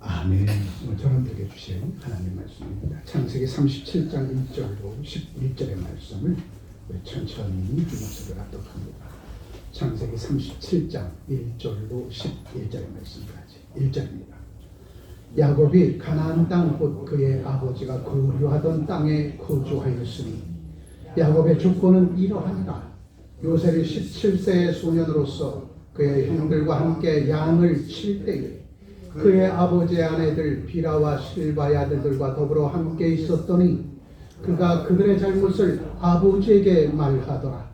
아멘. 저는 들게 주신 하나님 말씀입니다. 창세기 37장 1절로 11절의 말씀을 천천히 주목적으로 합독합니다. 창세기 37장 1절로 11절의 말씀까지 1절입니다. 야곱이 가나안 땅 곧 그의 아버지가 거류하던 땅에 거주하였으니 야곱의 조건은 이러하니라. 요셉이 17세의 소년으로서 그의 형들과 함께 양을 칠 때에 그의 아버지의 아내들 비라와 실바의 아들들과 더불어 함께 있었더니 그가 그들의 잘못을 아버지에게 말하더라.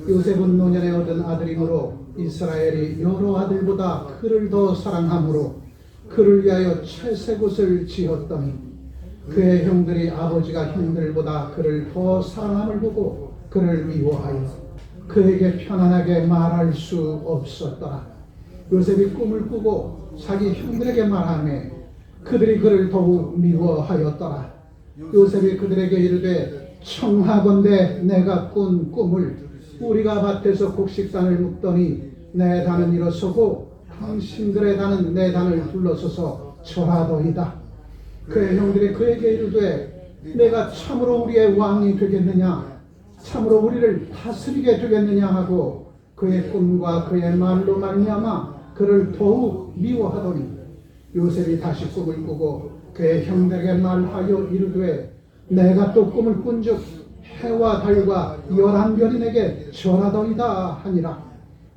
요셉은 노년에 얻은 아들이므로 이스라엘이 여러 아들보다 그를 더 사랑하므로 그를 위하여 채색옷을 지었더니 그의 형들이 아버지가 형들보다 그를 더 사랑함을 보고 그를 미워하여 그에게 편안하게 말할 수 없었더라. 요셉이 꿈을 꾸고 자기 형들에게 말하매 그들이 그를 더욱 미워하였더라. 요셉이 그들에게 이르되 청하건대 내가 꾼 꿈을 우리가 밭에서 곡식단을 묶더니 내 단은 일어서고 당신들의 단은 내 단을 둘러서서 절하더이다. 그의 형들이 그에게 이르되 내가 참으로 우리의 왕이 되겠느냐, 참으로 우리를 다스리게 되겠느냐 하고 그의 꿈과 그의 말로 말미암아 그를 더욱 미워하더니 요셉이 다시 꿈을 꾸고 그의 형들에게 말하여 이르되 내가 또 꿈을 꾼즉 해와 달과 11별이 내게 절하더이다 하니라.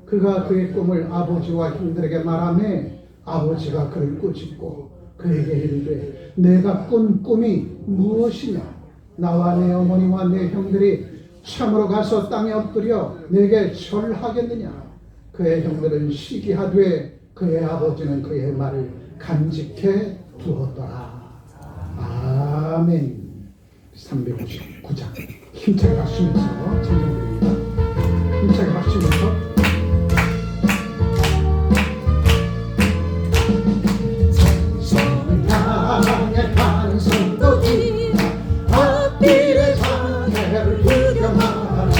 그가 그의 꿈을 아버지와 형들에게 말하매 아버지가 그를 꾸짖고 그에게 이르되 내가 꾼 꿈이 무엇이냐, 나와 내 어머니와 내 형들이 참으로 가서 땅에 엎드려 내게 절하겠느냐. 그의 형들은 시기하되 그의 아버지는 그의 말을 간직해 두었더라. 아멘. 359장 힘차게 박수면서 찬송드립니다. 힘차게 박수면서 성향에 가는 성도지 앞길의 장애를 구경하라.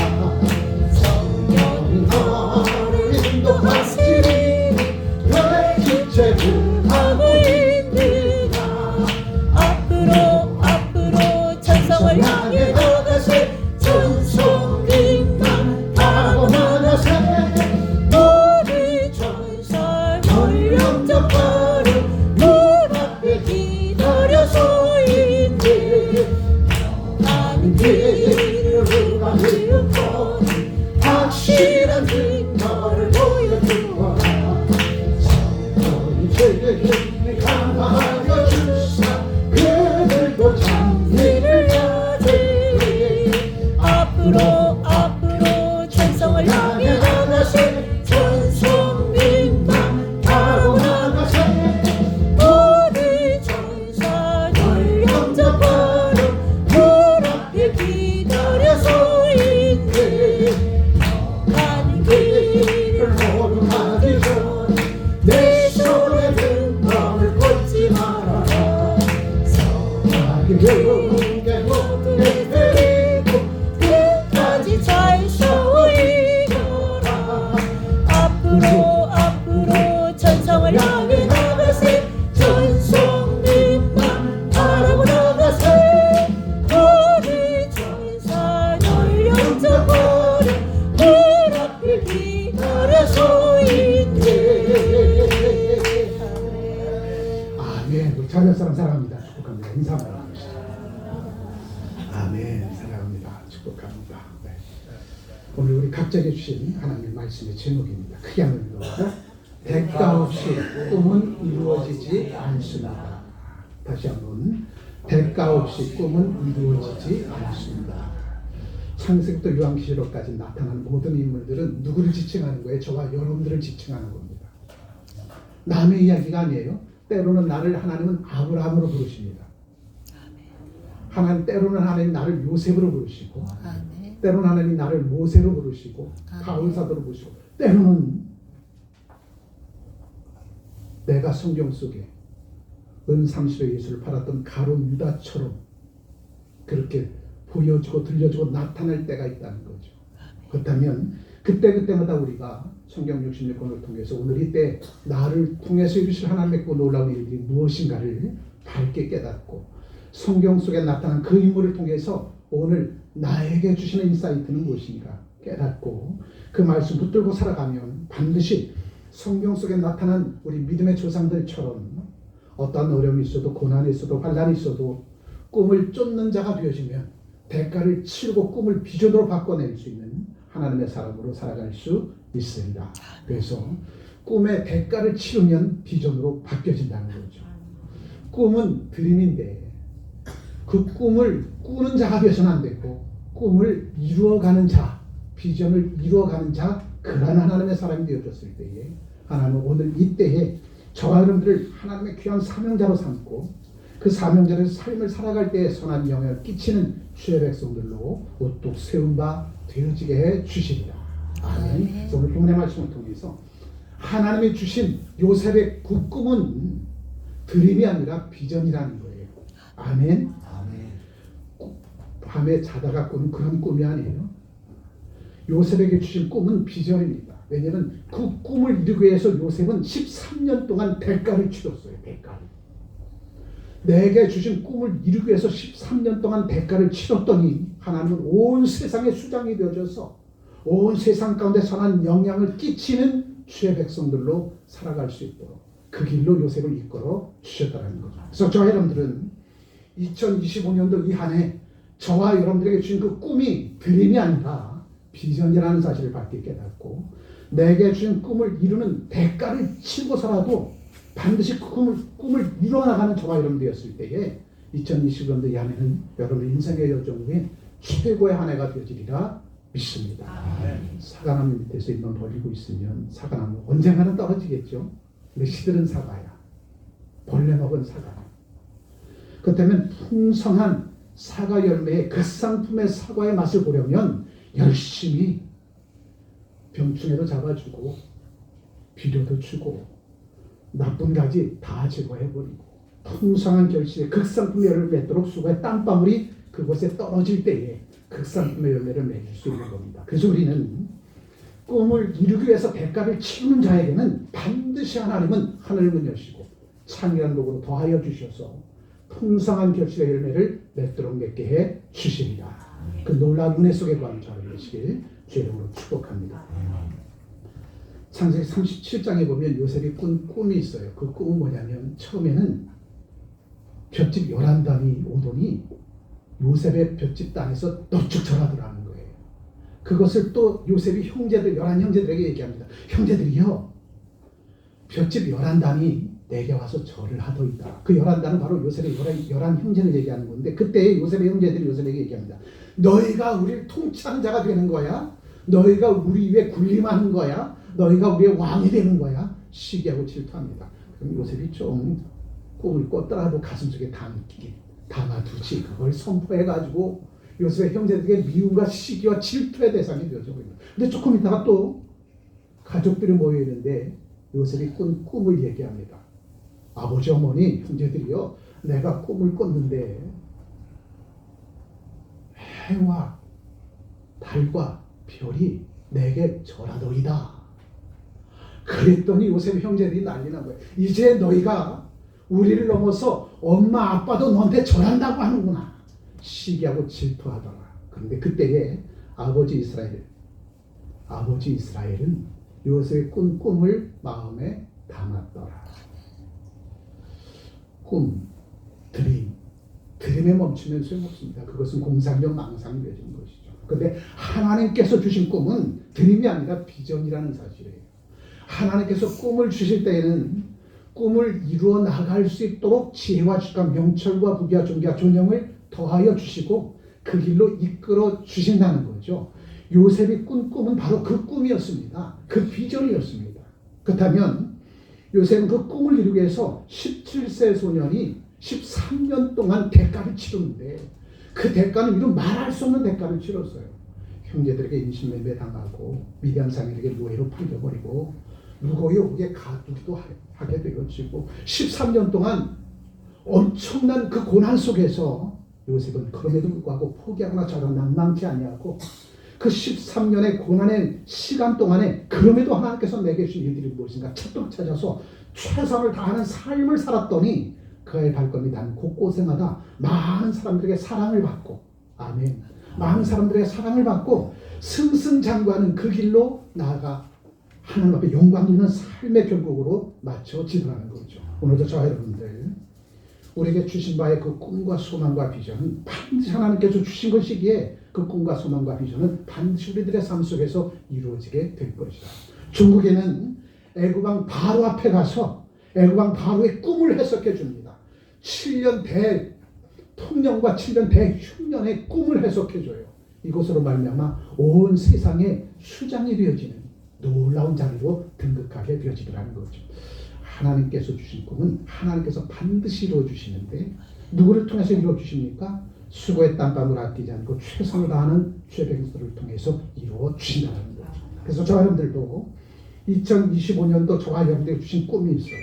성령이 너를 인도하시니 너의 기체를 하고 있느냐. 앞으로 천성을 향해 나가세. 천성님만 하고 나가세. 우리 천사 전령적바로 문 앞에 기다려서 있네. 나는 길을 가리우고 확실한 증거를 보여주어라. 성령이 죄를 감하여 주사 그들도 장미를 야지. 앞으로 천성을 향해 나가세. 천성님만 하고 나가세. 우리 천사 전령적바로 문 앞에 기다려서 있네. 가는 길을 모르기 전 내 손에 등번을 꽂지 말아라. 성하게 모두게 데리고 끝까지 잘 서이거라. 앞으로 천성을 향해 나가세. 천성님만 바라고 나가세. 우리 천사 전령적바로 문 앞에 기다려서 있네. 아멘. 우리 자녀 사람 사랑합니다. 축복합니다. 인사 한번 하시죠. 아멘. 사랑합니다. 축복합니다. 네. 오늘 우리 각자에게 주신 하나님의 말씀의 제목입니다. 크게 한번 읽어보자. 대가 없이 꿈은 이루어지지 않습니다. 다시 한번. 대가 없이 꿈은 이루어지지 않습니다. 창세기부터 요한계시록까지 나타난 모든 인물들은 누구를 지칭하는 거예요? 저와 여러분들을 지칭하는 겁니다. 남의 이야기가 아니에요. 때로는 나를 하나님은 아브라함으로 부르십니다. 때로는 하나님 나를 요셉으로 부르시고, 때로는 하나님 나를 모세로 부르시고, 바울사도로 부르시고, 때로는 내가 성경 속에 은 30의 예수를 팔았던 가룟 유다처럼 그렇게 보여주고 들려주고 나타날 때가 있다는 거죠. 그렇다면 그때마다 우리가 성경 66권을 통해서 오늘 이때 나를 통해서 이루실 하나님의 그 놀라운 일들이 무엇인가를 밝게 깨닫고 성경 속에 나타난 그 인물을 통해서 오늘 나에게 주시는 인사이트는 무엇인가 깨닫고 그 말씀 붙들고 살아가면 반드시 성경 속에 나타난 우리 믿음의 조상들처럼 어떠한 어려움이 있어도 고난이 있어도 환난이 있어도 꿈을 쫓는 자가 되어지면 대가를 치르고 꿈을 비전으로 바꿔낼 수 있는 하나님의 사람으로 살아갈 수 있습니다. 그래서 꿈의 대가를 치르면 비전으로 바뀌어진다는 거죠. 꿈은 드림인데 그 꿈을 꾸는 자가 되어서는 안 되고 꿈을 이루어가는 자, 비전을 이루어가는 자, 그러한 하나님의 사람이 되어졌을 때에 하나님은 오늘 이때에 저와 여러분들을 하나님의 귀한 사명자로 삼고 그 사명자의 삶을 살아갈 때에 선한 영향을 끼치는 주의 백성들로 우뚝 세운 바 되어지게 해 주시리라. 아멘. 그래서 오늘 본문의 말씀을 통해서 하나님이 주신 요셉의 그 꿈은 드림이 아니라 비전이라는 거예요. 아멘. 밤에 자다가 꾸는 그런 꿈이 아니에요. 요셉에게 주신 꿈은 비전입니다. 왜냐하면 그 꿈을 이루기 위해서 요셉은 13년 동안 대가를 치렀어요. 대가를. 내게 주신 꿈을 이루기 위해서 13년 동안 대가를 치렀더니 하나님은 온 세상의 수장이 되어져서 온 세상 가운데 선한 영향을 끼치는 주의 백성들로 살아갈 수 있도록 그 길로 요셉을 이끌어 주셨다는 거죠. 그래서 저와 여러분들은 2025년도 이 한 해 저와 여러분들에게 주신 그 꿈이 드림이 아니라 비전이라는 사실을 밝게 깨닫고 내게 주신 꿈을 이루는 대가를 치고서라도 반드시 그 꿈을 이루어나가는 저와 여러분 되었을 때에 2020년도 이 한 해는 여러분의 인생의 여정 중에 최고의 한 해가 되어지리라 믿습니다. 사과나무 밑에서 잎만 벌리고 있으면 사과나무 언젠가는 떨어지겠죠. 근데 시들은 사과야. 벌레 먹은 사과. 그렇다면 풍성한 사과 열매의 그 상품의 사과의 맛을 보려면 열심히 병충해도 잡아주고 비료도 주고 나쁜 가지 다 제거해버리고 풍성한 결실의 극상품의 열매를 맺도록 수고의 땀방울이 그곳에 떨어질 때에 극상품의 열매를 맺을 수 있는 겁니다. 그래서 우리는 꿈을 이루기 위해서 대가를 치르는 자에게는 반드시 하나님은 하늘을 문 여시고 창이라는 복으로 더하여 주셔서 풍성한 결실의 열매를 맺도록 맺게 해 주시리라. 그 놀라운 은혜 속에 거하는 자를 되시길 주의 이름으로 축복합니다. 창세기 37장에 보면 요셉이 꾼 꿈이 있어요. 그 꿈은 뭐냐면 처음에는 볏짚 11단이 오더니 요셉의 볏짚 단에서 너축 절하더라는 거예요. 그것을 또 요셉이 형제들 11형제들에게 얘기합니다. 형제들이요, 볏짚 11단이 내게 와서 절을 하더이다. 그 11단은 바로 요셉의 11형제를 얘기하는 건데 그때 요셉의 형제들이 요셉에게 얘기합니다. 너희가 우리를 통치하는 자가 되는 거야? 너희가 우리 위에 군림하는 거야? 너희가 우리의 왕이 되는 거야? 시기하고 질투합니다. 그럼 요셉이 좀 꿈을 꿨더라도 가슴속에 담아두지 그걸 선포해가지고 요셉의 형제들에게 미움과 시기와 질투의 대상이 되어져 버립니다. 근데 조금 있다가 또 가족들이 모여있는데 요셉이 꾼 꿈을 얘기합니다. 아버지, 어머니, 형제들이요, 내가 꿈을 꿨는데 해와 달과 별이 내게 절하더이다. 그랬더니 요셉 형제들이 난리 난 거예요. 이제 너희가 우리를 넘어서 엄마 아빠도 너한테 절한다고 하는구나. 시기하고 질투하더라. 그런데 그때에 아버지 이스라엘은 요셉의 꾼 꿈을 마음에 담았더라. 꿈, 드림에 멈추면 소용없습니다. 그것은 공상적 망상이 되어지는 것이죠. 그런데 하나님께서 주신 꿈은 드림이 아니라 비전이라는 사실이에요. 하나님께서 꿈을 주실 때에는 꿈을 이루어 나갈 수 있도록 지혜와 지식과 명철과 부귀와 존귀와 존영을 더하여 주시고 그 길로 이끌어 주신다는 거죠. 요셉이 꾼 꿈은 바로 그 꿈이었습니다. 그 비전이었습니다. 그렇다면 요셉은 그 꿈을 이루기 위해서 17세 소년이 13년 동안 대가를 치렀는데 그 대가는 이루 말할 수 없는 대가를 치렀어요. 형제들에게 인신매매 당하고 미디안 상인에게 노예로 팔려버리고 무고의 옥에 가두기도 하게 되어지고 13년 동안 엄청난 그 고난 속에서 요셉은 그럼에도 불구하고 포기하거나 저런 낭망치 아니하고 그 13년의 고난의 시간 동안에 그럼에도 하나님께서 내게 주신 일들이 무엇인가 찾도록 찾아서 최선을 다하는 삶을 살았더니 그의 발걸음이 단 곳곳에마다 많은 사람들에게 사랑을 받고, 아멘, 많은 사람들에게 사랑을 받고 승승장구하는 그 길로 나아가 하나님 앞에 영광 있는 삶의 결국으로 맞춰 지도하는 거죠. 오늘도 저와 여러분들, 우리에게 주신 바의 그 꿈과 소망과 비전은 반드시 하나님께서 주신 것이기에 그 꿈과 소망과 비전은 반드시 우리들의 삶 속에서 이루어지게 될 것이다. 중국에는 애국왕 바로 앞에 가서 애국왕 바로의 꿈을 해석해 줍니다. 7년 대통령과 7년 대흉년의 꿈을 해석해 줘요. 이것으로 말미암아 온 세상에 수장이 되어지는 놀라운 자리로 등극하게 되어지더라는 거죠. 하나님께서 주신 꿈은 하나님께서 반드시 이루어주시는데 누구를 통해서 이루어주십니까? 수고의 땀방울 아끼지 않고 최선을 다하는 죄백성들을 통해서 이루어주신다는 거죠. 그래서 저와 여러분들도 2025년도 저와 여러분들에게 주신 꿈이 있어요.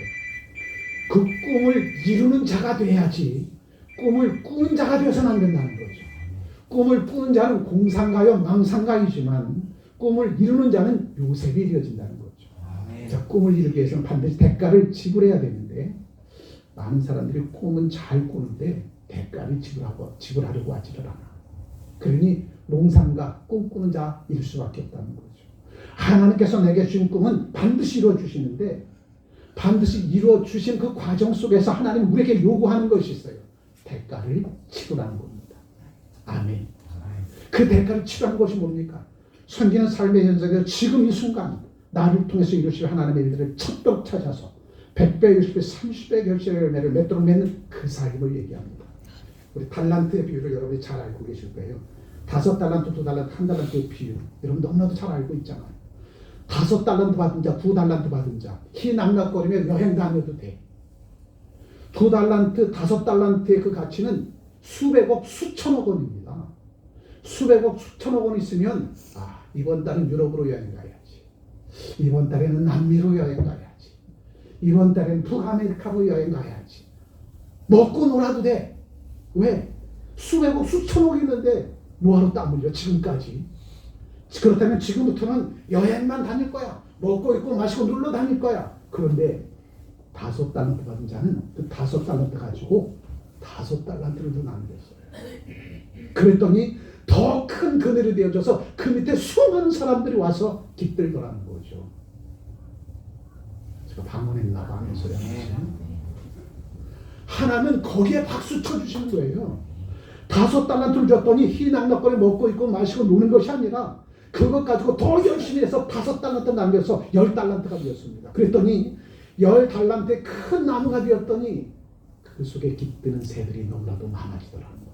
그 꿈을 이루는 자가 돼야지 꿈을 꾸는 자가 되어서는 안 된다는 거죠. 꿈을 꾸는 자는 공상가요 망상가이지만 꿈을 이루는 자는 요셉이 되어진다는 거죠. 자, 꿈을 이루기 위해서는 반드시 대가를 지불해야 되는데 많은 사람들이 꿈은 잘 꾸는데 대가를 지불하려고 하지를 않아. 그러니 몽상가 꿈꾸는 자일 수밖에 없다는 거죠. 하나님께서 내게 주신 꿈은 반드시 이루어 주시는데 반드시 이루어 주신 그 과정 속에서 하나님 우리에게 요구하는 것이 있어요. 대가를 치르라는 겁니다. 아멘. 그 대가를 치르라는 것이 뭡니까? 섬기는 삶의 현장에서 지금 이 순간 나를 통해서 이루실 하나님의 일들을 찾도록 찾아서 100배, 60배, 30배 결실의 열매를 맺도록 맺는 그 삶을 얘기합니다. 우리 달란트의 비유를 여러분이 잘 알고 계실 거예요. 5달란트, 2달란트, 1달란트의 비유. 여러분 너무나도 잘 알고 있잖아요. 5달란트 받은 자, 2달란트 받은 자. 희낙낙거리며 여행 다녀도 돼. 2달란트, 5달란트의 그 가치는 수백억, 수천억 원입니다. 수백억, 수천억 원 있으면 이번 달은 유럽으로 여행 가야지. 이번 달에는 남미로 여행 가야지. 이번 달에는 북아메리카로 여행 가야지. 먹고 놀아도 돼. 왜? 수백억, 수천억이 있는데 뭐하러 땀 흘려 지금까지. 그렇다면 지금부터는 여행만 다닐 거야. 먹고 입고 마시고 놀러 다닐 거야. 그런데 5달란트 받은 자는 그 5달란트 가지고 5달란트를 더 남겼어요. 그랬더니 더 큰 그늘이 되어져서 그 밑에 수많은 사람들이 와서 깃들더라는 거죠. 제가 방문했나 봐 하는 소리 하면서 하나는 거기에 박수 쳐주시는 거예요. 5달란트를 줬더니 희낙낙거리 먹고 있고 마시고 노는 것이 아니라 그것 가지고 더 열심히 해서 5달란트 남겨서 10달란트가 되었습니다. 그랬더니 10달란트의 큰 나무가 되었더니 그 속에 깃드는 새들이 너무나도 많아지더라는 거예요.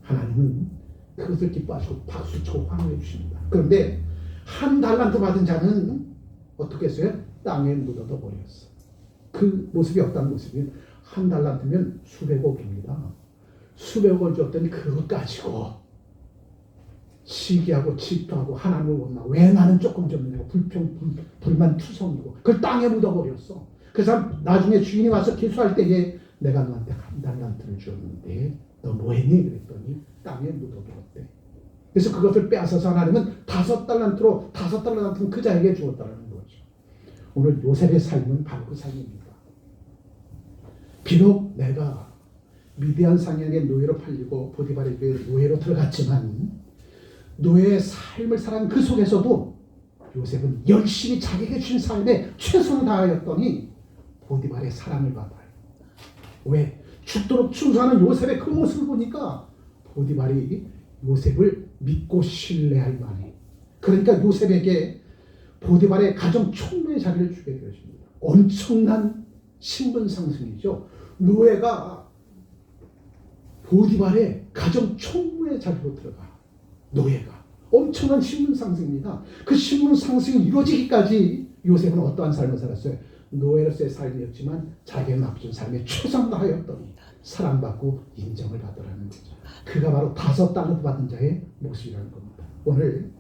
하나님은 그것을 기뻐하시고 박수치고 환호해 주십니다. 그런데 1달란트 받은 자는 어떻게 했어요? 땅에 묻어둬 버렸어. 그 모습이 어떤 모습이면 1달란트면 수백억입니다. 수백억을 줬더니 그것 가지고 시기하고 질투하고 하나님을 원망하고 왜 나는 조금 줬느냐고 불만투성이고 그걸 땅에 묻어버렸어. 그래서 나중에 주인이 와서 기수할 때에 내가 너한테 1달란트를 줬는데 너 뭐했니? 그랬더니 땅에 묻어두었대. 그래서 그것을 빼앗아서 하나님은 5달란트는 그 자에게 주었다는 거죠. 오늘 요셉의 삶은 바로 그 삶입니다. 비록 내가 미디안 상인에게 노예로 팔리고 보디발에게 노예로 들어갔지만 노예의 삶을 살아간 그 속에서도 요셉은 열심히 자기에게 주신 삶에 최선을 다하였더니 보디발의 사랑을 받아요. 왜? 죽도록 충성하는 요셉의 그 모습을 보니까 보디발이 요셉을 믿고 신뢰할 만해. 그러니까 요셉에게 보디발의 가정 총무의 자리를 주게 되었습니다. 엄청난 신분 상승이죠. 노예가 보디발의 가정 총무의 자리로 들어가. 노예가 엄청난 신분 상승입니다. 그 신분 상승이 이루어지기까지 요셉은 어떠한 삶을 살았어요? 노예로서의 삶이었지만 자기의 맡겨준 삶에 최선을 다하였더니 사랑받고 인정을 받으라는 거죠. 그가 바로 5달란트 받은 자의 모습이라는 겁니다. 오늘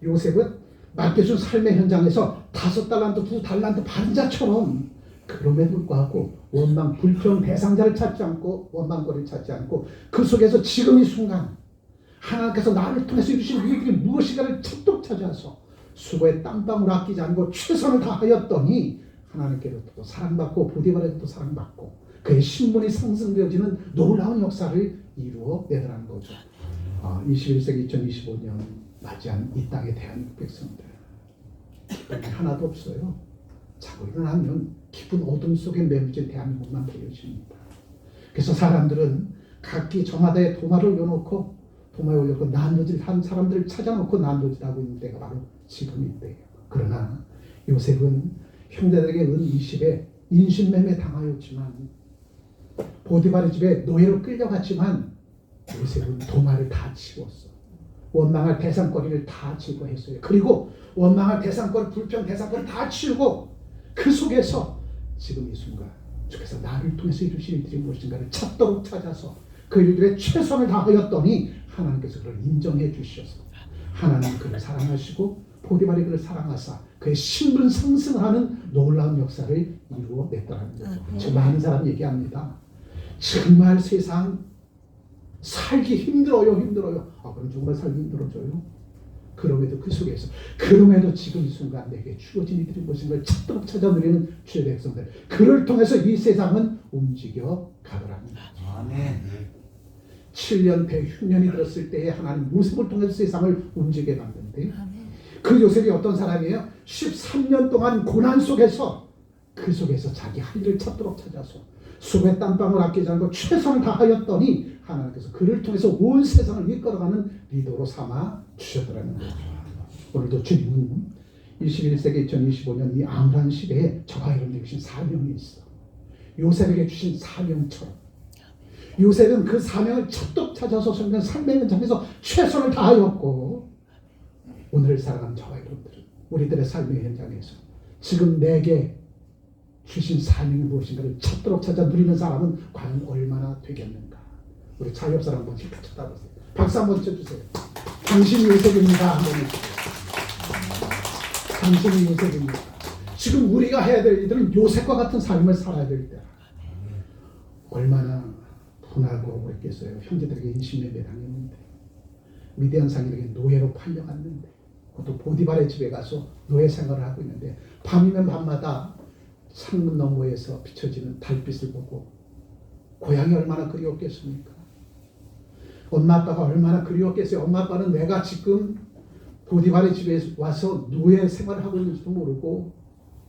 요셉은 맡겨준 삶의 현장에서 5달란트, 2달란트 받은 자처럼 그럼에도 불구하고 원망, 불평 대상자를 찾지 않고 원망거리를 찾지 않고 그 속에서 지금 이 순간 하나님께서 나를 통해서 이루신 일이 무엇인가를 찾도록 찾아서 수고의 땀방울 아끼지 않고 최선을 다하였더니 하나님께로부터 사랑받고 보디발에게도 사랑받고 그의 신분이 상승되어지는 놀라운 역사를 이루어내더라는 거죠. 21세기 2025년 맞이한 이 땅의 대한민국 백성들 기쁨이 하나도 없어요. 자고 일어나면 깊은 어둠 속에 매무진 대한민국만 보여집니다. 그래서 사람들은 각기 저마다의 도마를 올려놓고 도마에 올려놓고 난도질한 사람들을 찾아놓고 난도질하고 있는 때가 바로 지금 이때예요. 그러나 요셉은 형제들에게 은 20에 인신매매 당하였지만 보디발의 집에 노예로 끌려갔지만 요셉은 도마를 다 치웠어. 원망할 대상거리를 다 제거했어요. 그리고 원망할 대상거리, 불평 대상거리 다 치우고 그 속에서 지금 이 순간 주께서 나를 통해서 이루신 일들이 무엇인가를 찾도록 찾아서 그 일들에 최선을 다하였더니 하나님께서 그를 인정해 주셔서 하나님 그를 사랑하시고 보디발이 그를 사랑하사 그의 신분 상승하는 놀라운 역사를 이루어냈다는 거죠. 지금 많은 사람이 얘기합니다. 정말 세상 살기 힘들어요. 그럼 정말 살기 힘들어져요? 그럼에도 그 속에서 그럼에도 지금 이 순간 내게 주어진 이들이 무엇인가를 찾도록 찾아 누리는 주의 백성들 그를 통해서 이 세상은 움직여 가더랍니다. 아멘. 7년 100흉년이 들었을 때에 하나님 요셉을 통해서 세상을 움직여 갔는데 그 요셉이 어떤 사람이에요? 13년 동안 고난 속에서 그 속에서 자기 할 일을 찾도록 찾아서 수고의 땀방울 아끼지 않고 최선을 다하였더니 하나님께서 그를 통해서 온 세상을 이끌어가는 리더로 삼아 주셨더라는 거죠. 오늘도 주님은 21세기 2025년 이 암울한 시대에 저와 여러분에게 주신 사명이 있어. 요셉에게 주신 사명처럼 요셉은 그 사명을 찾도록 찾아서 성경 삶의 현장에서 최선을 다하였고 오늘을 살아가는 저와 여러분들은 우리들의 삶의 현장에서 지금 내게 주신 사명이 무엇인가를 찾도록 찾아 누리는 사람은 과연 얼마나 되겠는가. 우리 차 옆 사람 한번 힐끗 쳐다보세요. 박수 한번 쳐주세요. 당신이 요셉입니다. 한번 해주세요. 당신이 요셉입니다. 지금 우리가 해야 될 일들은 요셉과 같은 삶을 살아야 될 때라. 얼마나 분하고 그랬겠어요. 형제들에게 인신매매 당했는데 미디안 상인에게 노예로 팔려갔는데 또 보디발의 집에 가서 노예 생활을 하고 있는데 밤이면 밤마다 창문 너머에서 비춰지는 달빛을 보고 고향이 얼마나 그리웠겠습니까? 엄마 아빠가 얼마나 그리웠겠어요. 엄마 아빠는 내가 지금 보디발의 집에 와서 노예 생활을 하고 있는지도 모르고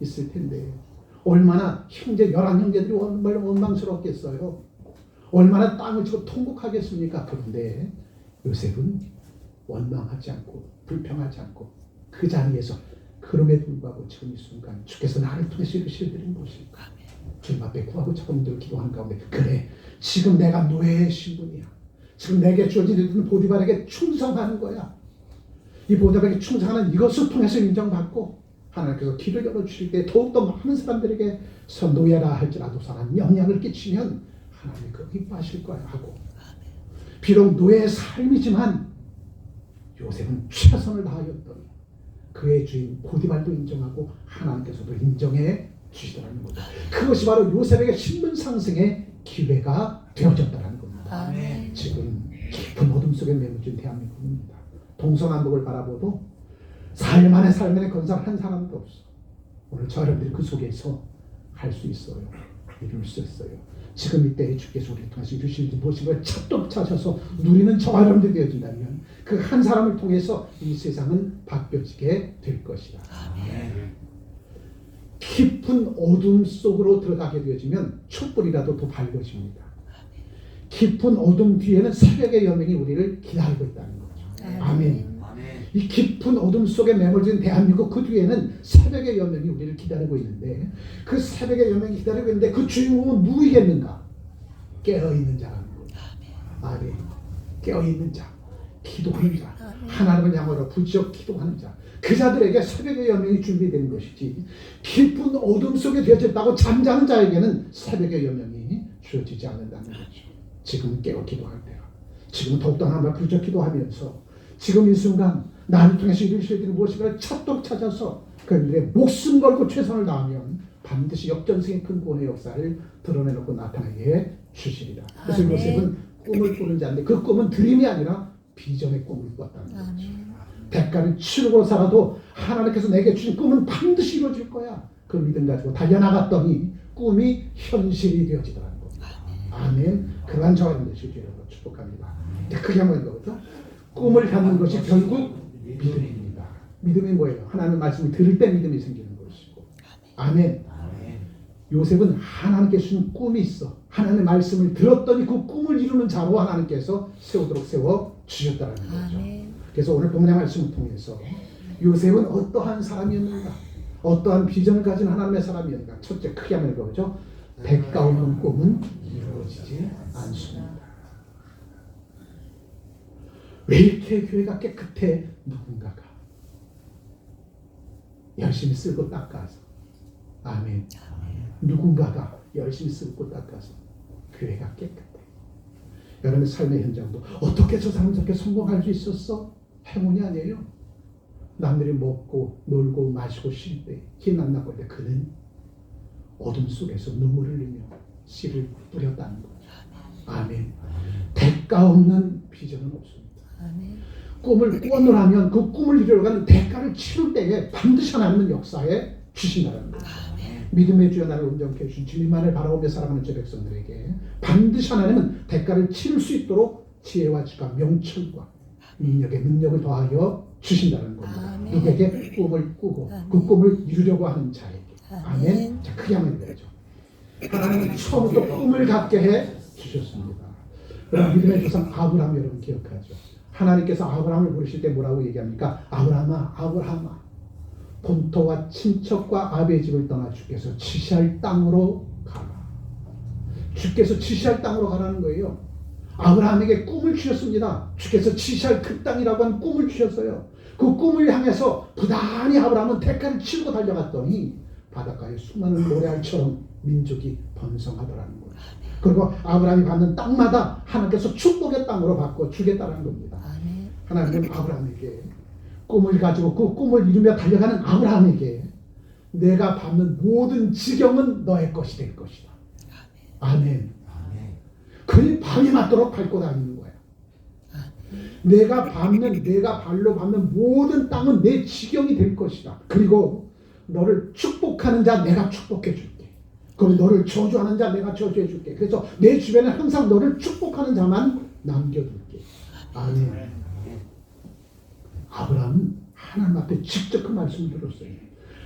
있을 텐데 얼마나 형제 11형제들이 얼마나 원망스럽겠어요. 얼마나 땅을 치고 통곡하겠습니까? 그런데 요셉은 원망하지 않고 불평하지 않고 그 자리에서 그럼에도 불구하고 지금 이 순간 주께서 나를 통해서 이루실 일이 무엇일까? 주님 앞에 구하고 차분들 기도하는 가운데 그래 지금 내가 노예의 신분이야. 지금 내게 주어진 일들은 보디발에게 충성하는 거야. 이 보디발에게 충성하는 이것을 통해서 인정받고 하나님께서 길을 열어주실 때 더욱더 많은 사람들에게 노예라 할지라도 사람 영향을 끼치면 하나님이 그거 기뻐하실 거야 하고 비록 노예의 삶이지만 요셉은 최선을 다하였더니 그의 주인 보디발도 인정하고 하나님께서도 인정해 주시더라는 거죠. 그것이 바로 요셉에게 신분 상승의 기회가 되어졌다는 겁니다. 아멘. 지금 깊은 어둠 속에 매무진 대한민국입니다. 동서남북을 바라보도 삶 안에 건설 한 사람도 없어. 오늘 저 여러분들이 그 속에서 할 수 있어요. 이룰 수 있어요. 지금 이때에 주께서 우리를 통해서 이루실 무엇인가 찾도록 찾아서 누리는 저와 여러분들이 되어진다면 그 한 사람을 통해서 이 세상은 바뀌어지게 될 것이다. 아멘. 깊은 어둠 속으로 들어가게 되어지면 촛불이라도 더 밝아집니다. 깊은 어둠 뒤에는 새벽의 여명이 우리를 기다리고 있다는 거죠. 아멘. 이 깊은 어둠 속에 매몰진 대한민국 그 뒤에는 새벽의 여명이 우리를 기다리고 있는데 그 새벽의 여명이 기다리고 있는데 그 주인공은 누구이겠는가? 깨어있는 자라는 거예요. 아멘. 깨어있는 자, 기도하는 자, 하나님을 향하여 부지어 기도하는 자, 그 자들에게 새벽의 여명이 준비되는 것이지 깊은 어둠 속에 되어졌다고 잠자는 자에게는 새벽의 여명이 주어지지 않는다는 거죠. 지금은 깨어 기도할 때야. 지금은 더욱더 하나님을 부지어 기도하면서 지금 이 순간 나를 통해서 이루실 일이 무엇인가를 찾도록 찾아서 그들의 목숨 걸고 최선을 다하면 반드시 역전승의 큰 구원의 역사를 드러내놓고 나타나게 주시리라. 그래서 요셉은 꿈을 꾸는 자인데 그 꿈은 드림이 아니라 비전의 꿈을 꿨다는 거죠. 아멘. 대가를 치르고 살아도 하나님께서 내게 주신 꿈은 반드시 이루어질 거야. 그 믿음 가지고 달려나갔더니 꿈이 현실이 되어지더라는 겁니다. 아멘. 그러한 저와 여러분 되시기를 축복합니다. 크게 한번 읽어보죠. 꿈을 갖는 것이 결국 믿음입니다. 믿음이 뭐예요? 하나님의 말씀을 들을 때 믿음이 생기는 것이고. 아멘. 요셉은 하나님께 주신 꿈이 있어. 하나님의 말씀을 들었더니 그 꿈을 이루는 자로 하나님께서 세우도록 세워 주셨다는 거죠. 그래서 오늘 본문의 말씀을 통해서 요셉은 어떠한 사람이었는가? 어떠한 비전을 가진 하나님의 사람이었는가? 첫째 크게 한번 읽어보죠. 대가 없는 꿈은 이루어지지 않습니다. 왜 이렇게 교회가 깨끗해? 누군가가 열심히 쓸고 닦아서. 아멘. 누군가가 열심히 쓰고 닦아서 교회가 깨끗해. 여러분의 삶의 현장도 어떻게 저 사람 저렇게 성공할 수 있었어? 행운이 아니에요. 남들이 먹고 놀고 마시고 쉴 때 힘 안 나고 할 때 그는 어둠 속에서 눈물을 흘리며 씨를 뿌렸다는 거죠. 아멘. 대가 없는 비전은 없습니다. 아멘. 꿈을 꾸었노라면 그 꿈을 이루어가는 대가를 치를 때에 반드시 하나님은 역사에 주신다는 거죠. 믿음의 주여 나를 온전케 해주신 주님만을 바라보며 살아가는 제 백성들에게 반드시 하나님은 대가를 치를 수 있도록 지혜와 지가 명철과 능력을 더하여 주신다는 겁니다. 아멘. 누구에게 꿈을 꾸고 아멘. 그 꿈을 이루려고 하는 자에게. 아멘. 아멘. 자, 크게 한번 읽어야죠. 하나님은 처음부터 꿈을 갖게 해 주셨습니다. 그럼 믿음의 조상 아브라함 여러분 기억하죠? 하나님께서 아브라함을 부르실 때 뭐라고 얘기합니까? 아브라함아, 아브라함아. 본토와 친척과 아비의 집을 떠나 주께서 지시할 땅으로 가라. 주께서 지시할 땅으로 가라는 거예요. 아브라함에게 꿈을 주셨습니다. 주께서 지시할 그 땅이라고 하는 꿈을 주셨어요. 그 꿈을 향해서 부단히 아브라함은 대가를 치르고 달려갔더니 바닷가에 수많은 모래알처럼 민족이 번성하더라는 거예요. 그리고 아브라함이 받는 땅마다 하나님께서 축복의 땅으로 바꿔주겠다는 겁니다. 하나님은 아브라함에게 꿈을 가지고 그 꿈을 이루며 달려가는 아브라함에게 내가 밟는 모든 지경은 너의 것이 될 것이다. 아멘. 그의 발이 맞도록 밟고 다니는 거야. 내가 발로 밟는 모든 땅은 내 지경이 될 것이다. 그리고 너를 축복하는 자 내가 축복해 줄게. 그리고 너를 저주하는 자 내가 저주해 줄게. 그래서 내 주변에 항상 너를 축복하는 자만 남겨둘게. 아멘. 아브라함은 하나님 앞에 직접 그 말씀을 들었어요.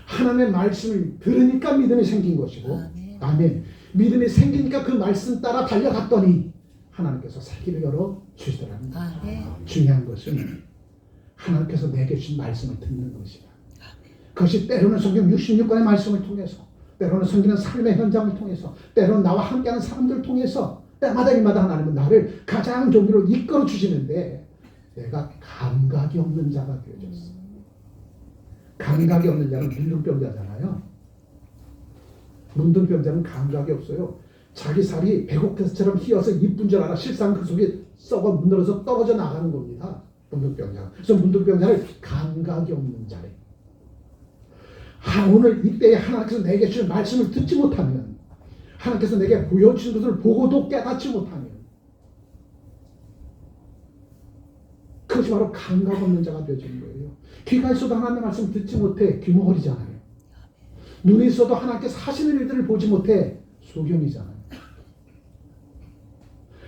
하나님의 말씀을 들으니까 믿음이 생긴 것이고, 아멘. 믿음이 생기니까 그 말씀 따라 달려갔더니 하나님께서 살기를 열어 주시더라는 거예요. 중요한 것은 하나님께서 내게 주신 말씀을 듣는 것이다. 그것이 때로는 성경 66권의 말씀을 통해서, 때로는 성경의 삶의 현장을 통해서, 때로는 나와 함께하는 사람들을 통해서 때마다 일마다 하나님은 나를 가장 좋은 이끌어 주시는데 내가 감각이 없는 자가 되어졌어. 감각이 없는 자는 문둥병자잖아요. 문둥병자는 감각이 없어요. 자기 살이 배고파서처럼 휘어서 이쁜 줄 알아. 실상 그 속에 썩어 문드러서 떨어져 나가는 겁니다. 문둥병자. 그래서 문둥병자를 감각이 없는 자래. 오늘 이때에 하나님께서 내게 주신 말씀을 듣지 못하면, 하나님께서 내게 보여주신 것을 보고도 깨닫지 못하면, 그것이 바로 감각 없는 자가 되어지는 거예요. 귀가 있어도 하나님의 말씀 듣지 못해 귀머거리잖아요. 눈이 있어도 하나님께서 하시는 일들을 보지 못해 소경이잖아요.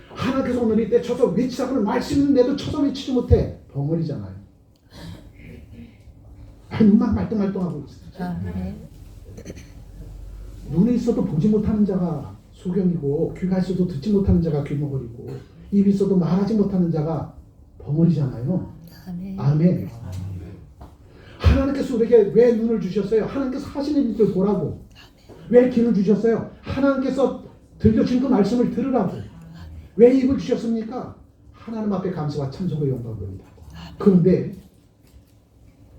하나님께서 오늘 이때 쳐서 외치라고는 말씀 있는데도 쳐서 외치지 못해 벙어리잖아요. 눈만 말똥말똥하고 있어요. 눈이 있어도 보지 못하는 자가 소경이고, 귀가 있어도 듣지 못하는 자가 귀머거리고, 입이 있어도 말하지 못하는 자가 벙어리잖아요. 아멘. 하나님께서 우리에게 왜 눈을 주셨어요? 하나님께서 하시는 일들 보라고. 왜 귀를 주셨어요? 하나님께서 들려준 그 말씀을 들으라고. 왜 입을 주셨습니까? 하나님 앞에 감사와 찬송과 영광을 돌리라고. 그런데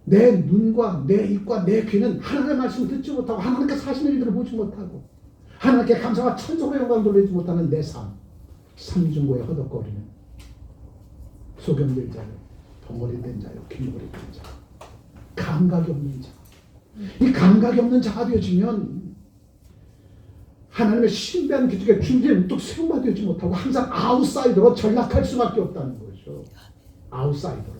내 눈과 내 입과 내 귀는 하나님의 말씀을 듣지 못하고, 하나님께서 하시는 일들을 보지 못하고, 하나님께 감사와 찬송과 영광을 돌리지 못하는 내 삶, 삼중고에 허덕거리는 소경된 자요, 벙어리된 자요, 귀머거리된 자, 감각이 없는 자. 이 감각이 없는 자가 되어지면 하나님의 신비한 기적의 준비에 또 세움받지 못하고 항상 아웃사이더로 전락할 수밖에 없다는 거죠. 아웃사이더로.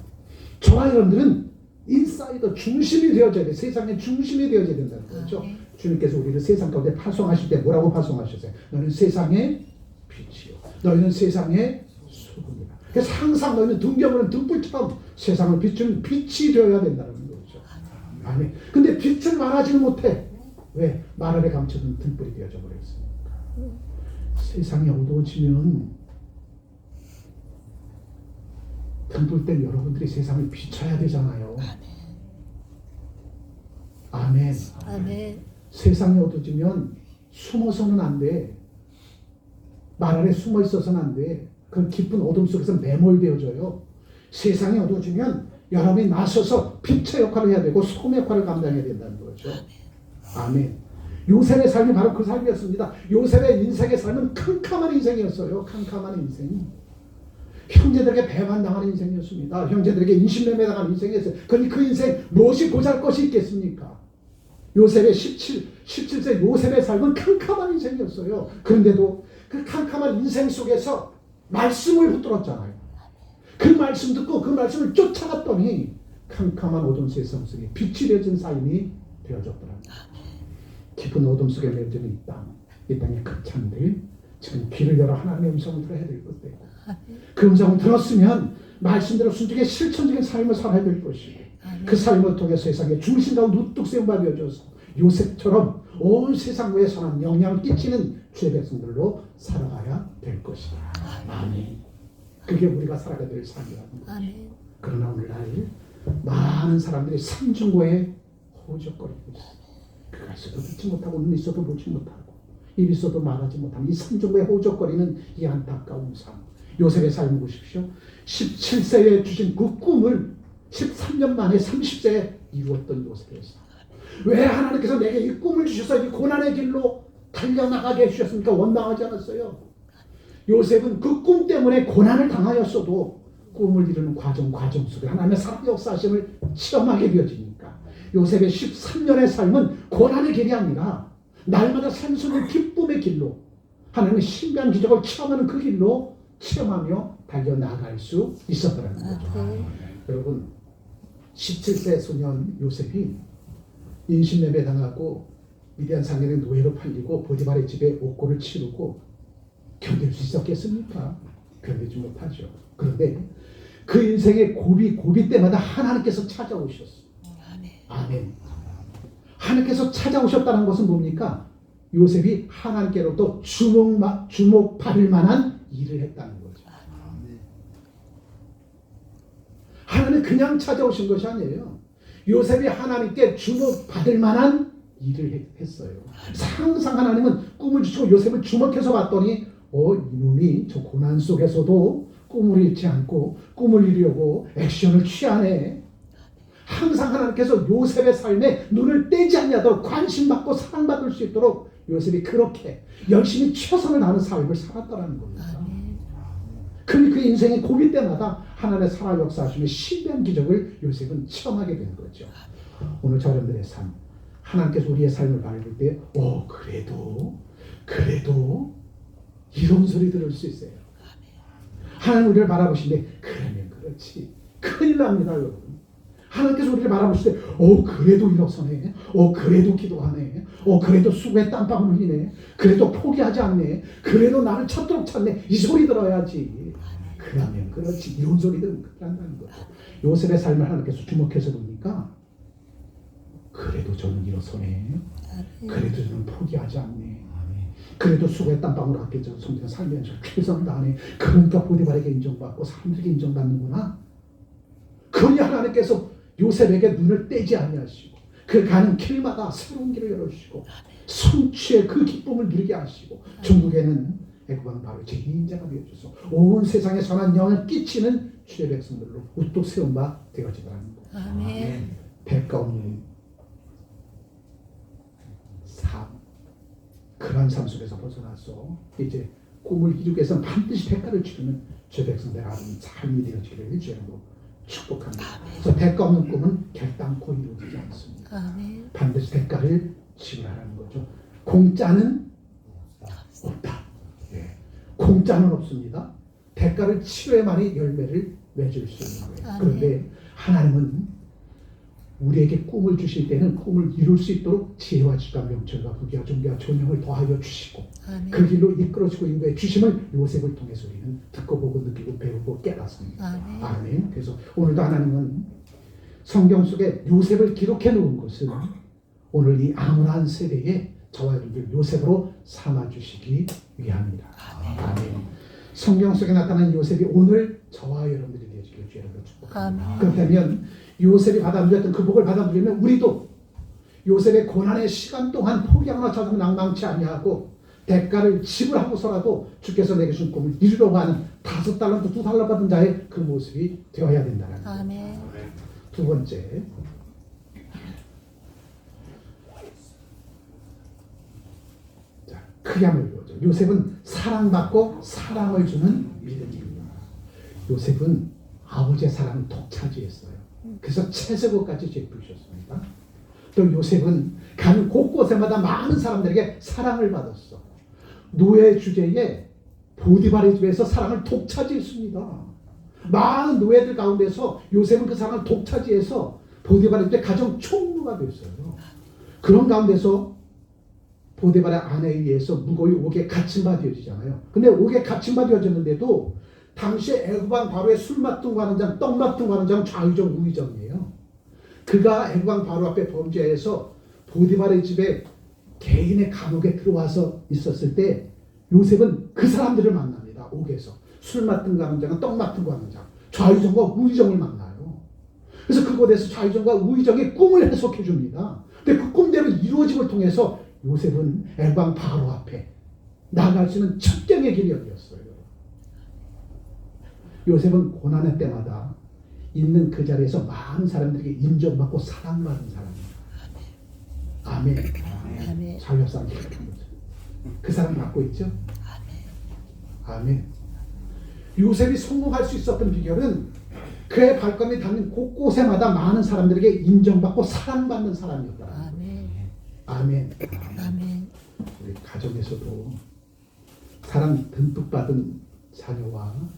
저와 여러분들은 인사이더, 중심이 되어져야 돼. 세상의 중심이 되어져야 된다는 거죠. 주님께서 우리를 세상 가운데 파송하실 때 뭐라고 파송하셨어요? 너는 세상의 빛이요, 너희는 세상의 소금이다. 그래서 항상 너희는 등겨보는 등불처럼 세상을 비추는 빛이 되어야 된다는 거죠. 아멘. 근데 빛을 말하지는 못해. 왜? 말 아래 감춰둔 등불이 되어져 버렸습니까? 세상이 어두워지면 등불 때 여러분들이 세상을 비춰야 되잖아요. 아멘. 아멘. 세상이 어두워지면 숨어서는 안 돼. 말 아래 숨어 있어서는 안 돼. 그 깊은 어둠 속에서 매몰되어져요. 세상이 어두워지면 여러분이 나서서 빛의 역할을 해야 되고 소금의 역할을 감당해야 된다는 거죠. 아멘. 요셉의 삶이 바로 그 삶이었습니다. 요셉의 인생의 삶은 캄캄한 인생이었어요. 캄캄한 인생. 형제들에게 배반당하는 인생이었습니다. 형제들에게 인신매매당하는 인생이었어요. 그러니 그 인생 무엇이 보잘것이 있겠습니까? 요셉의 17세 요셉의 삶은 캄캄한 인생이었어요. 그런데도 그 캄캄한 인생 속에서 말씀을 붙들었잖아요. 그 말씀 듣고 그 말씀을 쫓아갔더니 캄캄한 어둠 세상 속에 빛이 되어진 삶이 되어졌더랍니다. 깊은 어둠 속에 매여지는 이 땅의 극찬들, 지금 귀를 열어 하나님의 음성을 들어야 될 것이고, 그 음성을 들었으면 말씀대로 순종의 실천적인 삶을 살아야 될 것이고, 그 삶을 통해 세상의 중심 가운데 우뚝 세운 바 되어져서 요셉처럼 온 세상 외에 선한 영향을 끼치는 주의 백성들로 살아가야 될 것이다. 아멘. 그게 우리가 살아가야 될 삶이라는 거죠. 그러나 오늘날 많은 사람들이 삼중고에 호적거리고 있어요. 그가 있어도 듣지 못하고 눈 있어도 보지 못하고 입 있어도 말하지 못하는 이 삼중고에 호적거리는 이 안타까운 삶. 요셉의 삶을 보십시오. 17세에 주신 그 꿈을 13년 만에 30세에 이루었던 요셉의 삶. 왜 하나님께서 내게 이 꿈을 주셔서 이 고난의 길로 달려나가게 해주셨습니까? 원망하지 않았어요. 요셉은 그 꿈 때문에 고난을 당하였어도 꿈을 이루는 과정 속에 하나님의 살아 역사하심을 체험하게 되어지니까 요셉의 13년의 삶은 고난의 길이 아니라 날마다 산수는 기쁨의 길로 하나님의 신비한 기적을 체험하는 그 길로 체험하며 달려나갈 수 있었더라는 거죠. 여러분, 17세 소년 요셉이 인신매매 당하고 미디안 상인의 노예로 팔리고 보디발의 집에 옥고를 치르고 견딜 수 있었겠습니까? 견디지 못하죠. 그런데 그 인생의 고비 때마다 하나님께서 찾아오셨어요. 아멘. 하나님께서 찾아오셨다는 것은 뭡니까? 요셉이 하나님께로부터 주목받을 만한 일을 했다는 거죠. 하나님 그냥 찾아오신 것이 아니에요. 요셉이 하나님께 주목받을 만한 일을 했어요. 항상 하나님은 꿈을 주시고 요셉을 주목해서 봤더니 이놈이 저 고난 속에서도 꿈을 잃지 않고 꿈을 이루려고 액션을 취하네. 항상 하나님께서 요셉의 삶에 눈을 떼지 않냐도록 관심받고 사랑받을 수 있도록 요셉이 그렇게 열심히 최선을 다하는 삶을 살았다는 겁니다. 그 인생의 고비 때마다 하나님의 살아 역사하시며 신비한 기적을 요셉은 체험하게 된 거죠. 오늘 저런들의 삶, 하나님께서 우리의 삶을 바라볼 때 그래도 이런 소리 들을 수 있어요. 하나님 우리를 바라보시는데 그러면 그렇지. 큰일 납니다, 여러분. 하나님께서 우리를 바라보실 때 그래도 일어서네. 그래도 기도하네. 그래도 수고에 땀방울 흘리네. 그래도 포기하지 않네. 그래도 나를 찾도록 찾네. 이 소리 들어야지. 그러면 그렇지. 이런 소리 들으면 큰일 난다는 거죠. 요셉의 삶을 하나님께서 주목해서 보니까 그래도 저는 일어서네. 그래도 저는 포기하지 않네. 그래도 수고에 땀방울 아껴서 성도가 살면서 최선을 다하네. 그러니까 보디발에게 인정받고 사람들에게 인정받는구나. 그러니 하나님께서 요셉에게 눈을 떼지 아니하시고 그 가는 길마다 새로운 길을 열어주시고 성취의 그 기쁨을 누리게 하시고 중국에는 애굽왕 바로 제2인자가 되어줘서 온 세상에 선한 영을 끼치는 주의 백성들로 우뚝 세운 바 되어지더라는 것. 아멘. 대가 없는 삶, 그런 삶 속에서 벗어나서 이제 꿈을 이루기 위해서 반드시 대가를 치르는 주의 백성들의 아름다운 삶이 되어지기를 주님으로 축복합니다. 그래서 대가 없는 꿈은 결단코 이루어지지 않습니다. 반드시 대가를 지불하라는 거죠. 공짜는 없다. 공짜는 없습니다. 대가를 치러야만이 열매를 맺을 수 있는 거예요. 아멘. 그런데 하나님은 우리에게 꿈을 주실 때는 꿈을 이룰 수 있도록 지혜와 지식과 명철과 부귀와 존귀와 존영을 더하여 주시고 아멘. 그 길로 이끌어주고 있는 거에 주심을 요셉을 통해서 우리는 듣고 보고 느끼고 배우고 깨닫습니다. 아멘. 아멘. 그래서 오늘도 하나님은 성경 속에 요셉을 기록해 놓은 것은 오늘 이 암울한 세대에 저와 여러분들 요셉으로 삼아주시기 위함이다. 아멘. 성경 속에 나타난 요셉이 오늘 저와 여러분들이 되어지길 주의 이름으로 축복합니다. 아멘. 그렇다면 요셉이 받아들였던 그 복을 받아들이면 우리도 요셉의 고난의 시간 동안 포기하거나 찾으면 낭망치 아니하고 대가를 지불하고서라도 주께서 내게 준 꿈을 이루려고 하는 5달란트 2달러 받은 자의 그 모습이 되어야 된다는 거예요. 아멘. 두 번째, 자, 크게 한번 읽어보죠. 요셉은 사랑받고 사랑을 주는 믿음입니다. 요셉은 아버지의 사랑을 독차지했어요. 그래서 채색옷까지 제입으셨습니다. 또 요셉은 가는 곳곳에마다 많은 사람들에게 사랑을 받았어. 노예 주제에 보디발의 집에서 사랑을 독차지했습니다. 많은 노예들 가운데서 요셉은 그 사랑을 독차지해서 보디발의 집에 가정 총무가 됐어요. 그런 가운데서 보디발의 아내에 의해서 무고히 옥에 갇힌 바 되어지잖아요. 근데 옥에 갇힌 바 되어졌는데도 당시에 애굽왕 바로의 술 맡은 거 하는 장, 떡 맡은 거 하는 장 좌의정 우의정이에요. 그가 애굽왕 바로 앞에 범죄해서 보디발의 집에 개인의 감옥에 들어와서 있었을 때 요셉은 그 사람들을 만납니다. 옥에서 술 맡은 거 하는 장은 떡 맡은 거 하는 장, 좌의정과 우의정을 만나요. 그래서 그곳에서 좌의정과 우의정의 꿈을 해석해 줍니다. 근데 그 꿈대로 이루어짐을 통해서 요셉은 애굽왕 바로 앞에 나아갈 수 있는 첫경의 길이 열렸어요. 요셉은 고난의 때마다 있는 그 자리에서 많은 사람들에게 인정받고 사랑받는 사람입니다. 아멘. 아멘. 자유합상 그 사람 갖고 있죠? 아멘. 요셉이 성공할 수 있었던 비결은 그의 발걸음이 닿는 곳곳에마다 많은 사람들에게 인정받고 사랑받는 사람이었다. 아멘. 아멘. 아멘. 우리 가정에서도 사랑 듬뿍 받은 자녀와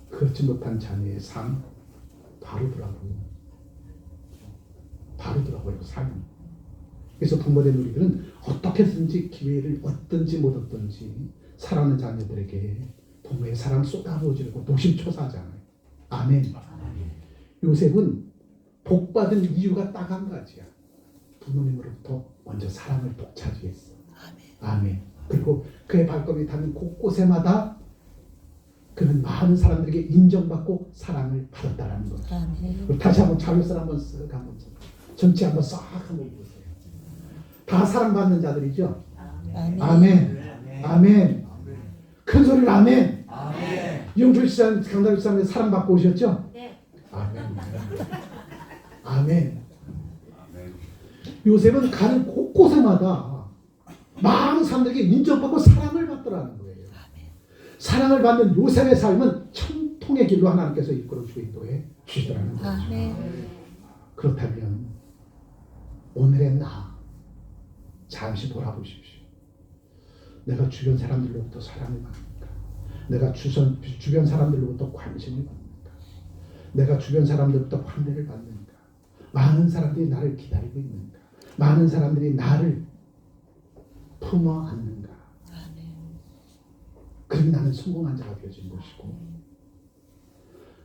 그렇지 못한 자녀의 삶 다르더라고요. 삶이. 그래서 부모된 우리들은 어떻게든지 기회를 얻든지 못 얻든지 사랑하는 자녀들에게 부모의 사랑 쏟아부어주려고 노심초사하잖아요. 아멘. 요셉은 복받은 이유가 딱 한 가지야. 부모님으로부터 먼저 사랑을 독차지했어. 아멘. 그리고 그의 발걸음이 닿는 곳곳에마다 그는 많은 사람들에게 인정받고 사랑을 받았다는 거죠. 아멘. 다시 한번 자료를 한번 쓱 한번 전체 한번 싹 한번 보세요. 다 사랑받는 자들이죠. 아멘. 아멘. 아멘. 큰 소리로 아멘. 아멘. 이용철 시장, 강다일 시장에 사랑받고 오셨죠? 네. 아멘. 아멘. 요셉은 가는 곳곳에마다 많은 사람들에게 인정받고 사랑을 받더라는 거예요. 사랑을 받는 요셉의 삶은 청통의 길로 하나님께서 이끌어주고 인도해 주시더라는 거죠. 아멘. 그렇다면 오늘의 나 잠시 돌아보십시오. 내가 주변 사람들로부터 사랑을 받는가? 내가 주변 사람들로부터 관심을 받는가? 내가 주변 사람들로부터 환대를 받는가? 많은 사람들이 나를 기다리고 있는가? 많은 사람들이 나를 품어 안는가? 그럼 나는 성공한 자가 되어진 것이고,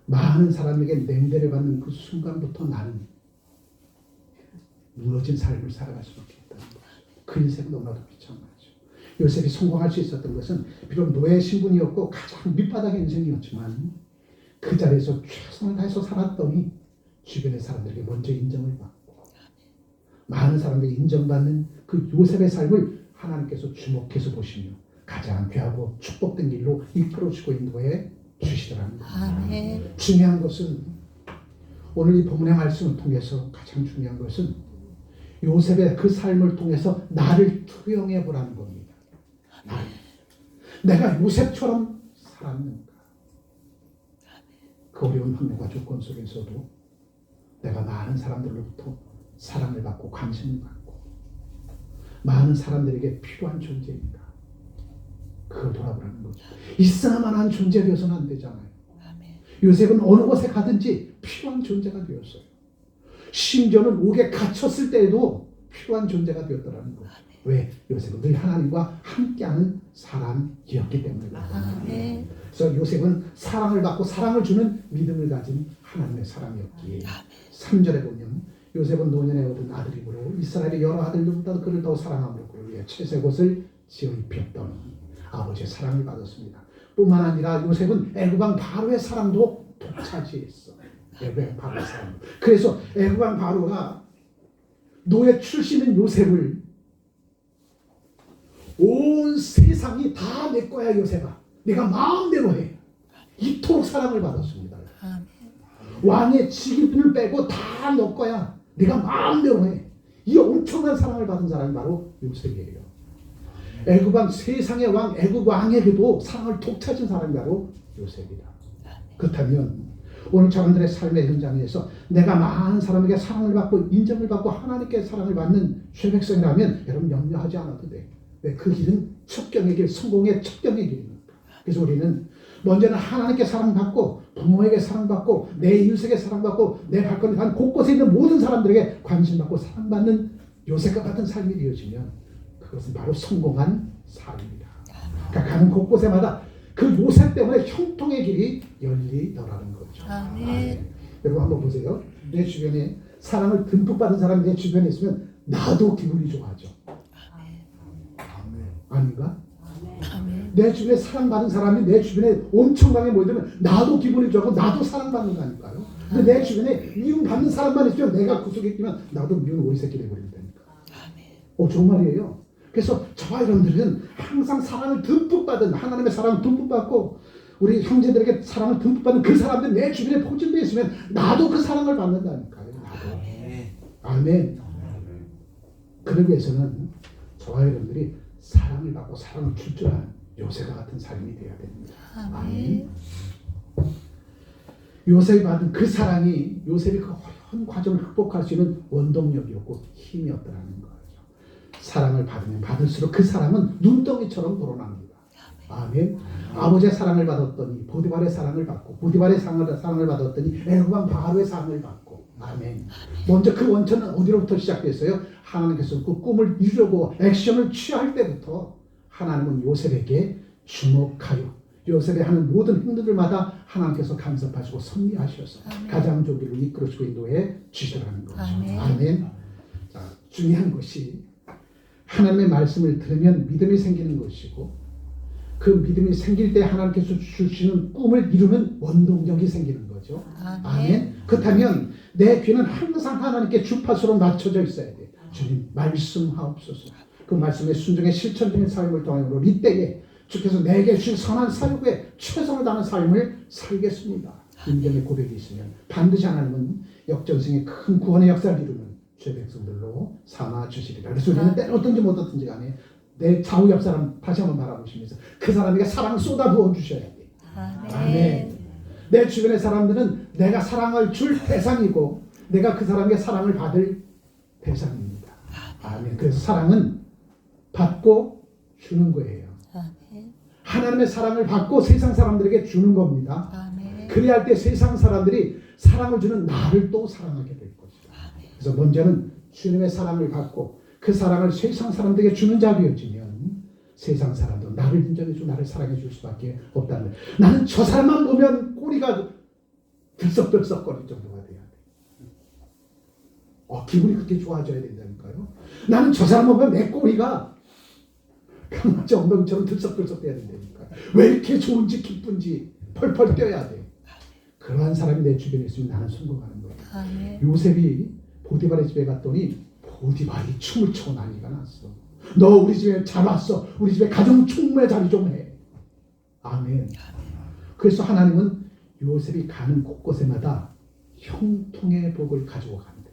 많은 사람에게 냉대를 받는 그 순간부터 나는 무너진 삶을 살아갈 수밖에 없다는 거죠. 그 인생은 너무나도 비참하죠. 요셉이 성공할 수 있었던 것은 비록 노예 신분이었고 가장 밑바닥의 인생이었지만 그 자리에서 최선을 다해서 살았더니 주변의 사람들에게 먼저 인정을 받고 많은 사람들에게 인정받는 그 요셉의 삶을 하나님께서 주목해서 보시며 가장 귀하고 축복된 길로 이끌어주고 인도해 주시더라는 겁니다. 아멘. 중요한 것은 오늘 이 본문의 말씀을 통해서 가장 중요한 것은 요셉의 그 삶을 통해서 나를 투영해 보라는 겁니다. 내가 요셉처럼 살았는가? 그 어려운 환경과 조건 속에서도 내가 많은 사람들로부터 사랑을 받고 관심을 받고 많은 사람들에게 필요한 존재인가? 그걸 돌아보라는 거죠. 있어야만 한 존재 되어서는 안 되잖아요. 요셉은 어느 곳에 가든지 필요한 존재가 되었어요. 심지어는 옥에 갇혔을 때에도 필요한 존재가 되었더라는 거예요. 왜? 요셉은 늘 하나님과 함께하는 사람이었기 때문에. 아멘. 그래서 요셉은 사랑을 받고 사랑을 주는 믿음을 가진 하나님의 사람이었기에 3절에 보면 요셉은 노년에 얻은 아들이므로 이스라엘의 여러 아들들보다 그를 더 사랑함으로 그를 위해 채색옷을 지어 입혔더니 아버지의 사랑을 받았습니다. 뿐만 아니라 요셉은 애굽왕 바로의 사랑도 독차지했어. 애굽왕 바로의 사랑. 그래서 애굽왕 바로가 노예 출신인 요셉을 온 세상이 다 내 거야 요셉아. 내가 마음대로 해. 이토록 사랑을 받았습니다. 아멘. 왕의 직위를 빼고 다 너 거야. 내가 마음대로 해. 이 엄청난 사랑을 받은 사람이 바로 요셉이에요. 애굽 왕 세상의 왕 애굽 왕에게도 사랑을 독차진 사람이 바로 요셉이다. 그렇다면 오늘 저분들의 삶의 현장에서 내가 많은 사람에게 사랑을 받고 인정을 받고 하나님께 사랑을 받는 죄백성이라면 여러분 염려하지 않아도 돼. 왜? 그 길은 첩경의 길, 성공의 첩경의 길입니다. 그래서 우리는 먼저는 하나님께 사랑받고 부모에게 사랑받고 내 이웃에게 사랑받고 내 발걸음 간 곳곳에 있는 모든 사람들에게 관심받고 사랑받는 요셉과 같은 삶이 되어지면 그것은 바로 성공한 삶입니다. 그러니까 가는 곳곳에마다 그 요셉 때문에 형통의 길이 열리더라는 거죠. 아멘. 여러분 한번 보세요. 내 주변에 사랑을 듬뿍 받은 사람이 내 주변에 있으면 나도 기분이 좋아져. 아닌가? 아멘. 내 주변에 사랑받은 사람이 내 주변에 엄청나게 모이면 나도 기분이 좋고 나도 사랑받는 거니까요. 근데 내 주변에 미움받는 사람만 있으면 내가 구석에 끼면 나도 미운 오리새끼 되버린다니까. 좋은 말이에요. 그래서 저와 여러분들은 항상 사랑을 듬뿍 받은 하나님의 사랑을 듬뿍 받고 우리 형제들에게 사랑을 듬뿍 받는 그 사람들 내 주변에 포진되어 있으면 나도 그 사랑을 받는다니까요. 나도. 아멘. 그러기 위해서는 저와 여러분들이 사랑을 받고 사랑을 줄 줄 아는 요셉과 같은 삶이 되어야 됩니다. 아멘. 요셉이 받은 그 사랑이 요셉이 그 어려운 과정을 극복할 수 있는 원동력이었고 힘이었더라는 거죠. 사랑을 받으면 받을수록 그 사랑은 눈덩이처럼 불어납니다. 아멘. 아버지의 사랑을 받았더니 보디발의 사랑을 받고 보디발의 사랑을 받았더니 애굽 왕 바로의 사랑을 받고 아멘. 먼저 그 원천은 어디로부터 시작됐어요? 하나님께서 그 꿈을 이루려고 액션을 취할 때부터 하나님은 요셉에게 주목하여 요셉이 하는 모든 행동들마다 하나님께서 간섭하시고 섭리하셔서 가장 좋은 길로 이끌어주고 인도해 주시더라는 거죠. 아멘. 자, 중요한 것이 하나님의 말씀을 들으면 믿음이 생기는 것이고 그 믿음이 생길 때 하나님께서 주시는 꿈을 이루는 원동력이 생기는 거죠. 아멘. 그렇다면 내 귀는 항상 하나님께 주파수로 맞춰져 있어야 돼. 주님 말씀하옵소서. 그 말씀의 순종의 실천적인 삶을 통하여 이때에 주께서 내게 주신 선한 사역에 최선을 다하는 삶을 살겠습니다. 인정의 고백이 있으면 반드시 하나님은 역전승의 큰 구원의 역사를 이루는 죄 백성들로 삼아 주시리라. 그래서 우리는 때는 어떤지 못 어떤지 간에 내 좌우 옆 사람 다시 한번 바라보시면서 그 사람에게 사랑을 쏟아 부어 주셔야 돼. 아멘. 내 주변의 사람들은 내가 사랑을 줄 대상이고 내가 그 사람에게 사랑을 받을 대상입니다. 아멘. 그래서 사랑은 받고 주는 거예요. 아멘. 하나님의 사랑을 받고 세상 사람들에게 주는 겁니다. 아멘. 그래야 할 때 세상 사람들이 사랑을 주는 나를 또 사랑하게 될 것이다. 그래서 먼저는 주님의 사랑을 받고 그 사랑을 세상 사람들에게 주는 자 되어지면 세상 사람도 나를 인정해주고 나를 사랑해 줄 수밖에 없다는 거예요. 나는 저 사람만 보면 꼬리가 들썩들썩거릴 정도가 돼야 돼. 기분이 그렇게 좋아져야 된다니까요. 나는 저 사람 보면 내 꼬리가 강아지 엉덩이처럼 들썩들썩 돼야 된다니까요. 왜 이렇게 좋은지 기쁜지 펄펄 뛰어야 돼. 그러한 사람이 내 주변에 있으면 나는 성공하는 거예요. 아멘. 요셉이 보디발의 집에 갔더니 보디발이 춤을 춰 난리가 났어. 너 우리 집에 잘 왔어. 우리 집에 가정 총무의 자리 좀 해. 아멘. 그래서 하나님은 요셉이 가는 곳곳에마다 형통의 복을 가지고 간대.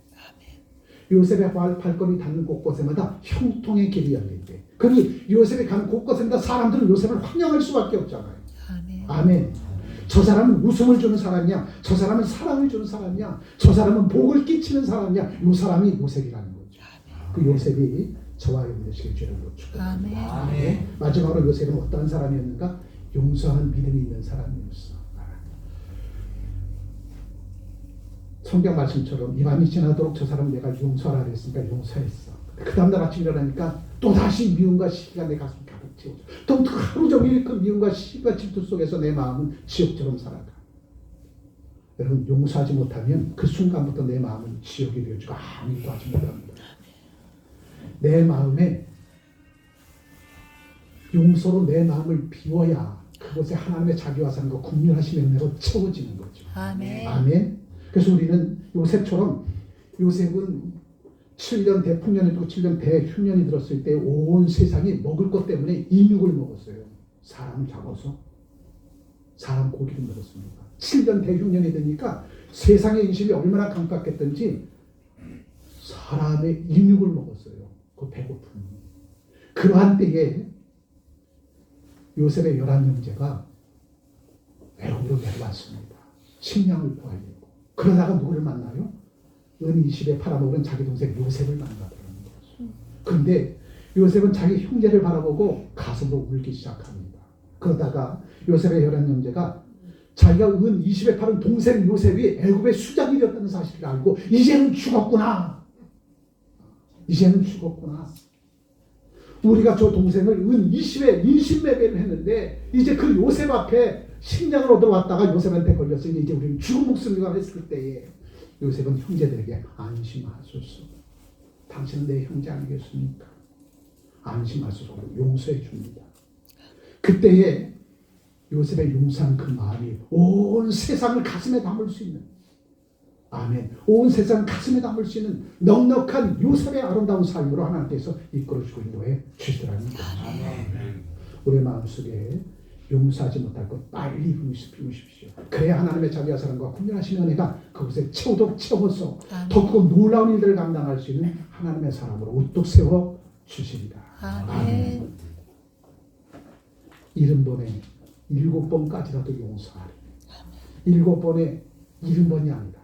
요셉의 발걸음이 닿는 곳곳에마다 형통의 길이 열린대. 그러니 요셉이 가는 곳곳에마다 사람들은 요셉을 환영할 수밖에 없잖아요. 아멘. 저 사람은 웃음을 주는 사람이야. 저 사람은 사랑을 주는 사람이야. 저 사람은 복을 끼치는 사람이야. 요 사람이 요셉이라는 거죠. 그 요셉이 저와 여러분의 죄를 축복합니다. 아멘. 마지막으로 요셉은 어떠한 사람이었는가? 용서하는 믿음이 있는 사람이었어. 성경 말씀처럼 이 밤이 지나도록 저 사람 내가 용서하라 그랬으니까 용서했어. 그 다음날 아침 일어나니까 또다시 미움과 시기가 내 가슴 가득 채워져. 또 하루 종일 그 미움과 시기와 질투 속에서 내 마음은 지옥처럼 살아가. 여러분, 용서하지 못하면 그 순간부터 내 마음은 지옥이 되어주고 아무 일도 하지 못합니다. 내 마음에 용서로 내 마음을 비워야 그곳에 하나님의 자비와 사랑과 국률하심의 은혜로 채워지는 거죠. 아멘. 아멘. 그래서 우리는 요셉처럼, 요셉은 7년 대풍년이 들고 7년 대흉년이 들었을 때 온 세상이 먹을 것 때문에 인육을 먹었어요. 사람 잡아서 사람 고기를 먹었습니다. 7년 대흉년이 되니까 세상의 인심이 얼마나 강팍했던지 사람의 인육을 먹었어요. 그 배고픔. 그러한 때에 요셉의 11형제가 애굽으로 내려왔습니다. 식량을 구하려고. 그러다가 누구를 만나요? 은 20에 팔아먹은 자기 동생 요셉을 만나더라는 거죠. 그런데 요셉은 자기 형제를 바라보고 가슴으로 울기 시작합니다. 그러다가 요셉의 11형제가 자기가 은 20에 팔은 동생 요셉이 애굽의 수장이 되었다는 사실을 알고 이제는 죽었구나. 이제는 죽었구나. 우리가 저 동생을 은 20에 인신매매를 했는데 이제 그 요셉 앞에 식량을 얻어 왔다가 요셉한테 걸렸으니 이제 우리는 죽은 목숨이라 했을 때에 요셉은 형제들에게 안심하소서. 당신은 내 형제 아니겠습니까? 안심하소서. 용서해 줍니다. 그때에 요셉의 용서한 그 마음이 온 세상을 가슴에 담을 수 있는, 아멘, 온 세상을 가슴에 담을 수 있는 넉넉한 요셉의 아름다운 삶으로 하나님께서 이끌어주고 인도해 주시더라는 거죠. 우리의 마음속에 용서하지 못할 것 빨리 비우십시오. 그래야 하나님의 자비와 사랑과 국률하시는 은혜가 그곳에 채우도록 채워서 더 크고 놀라운 일들을 감당할 수 있는 하나님의 사람으로 우뚝 세워 주십니다. 아멘. 70번에 7번까지라도 용서하리. 7번에 70번이 아니다.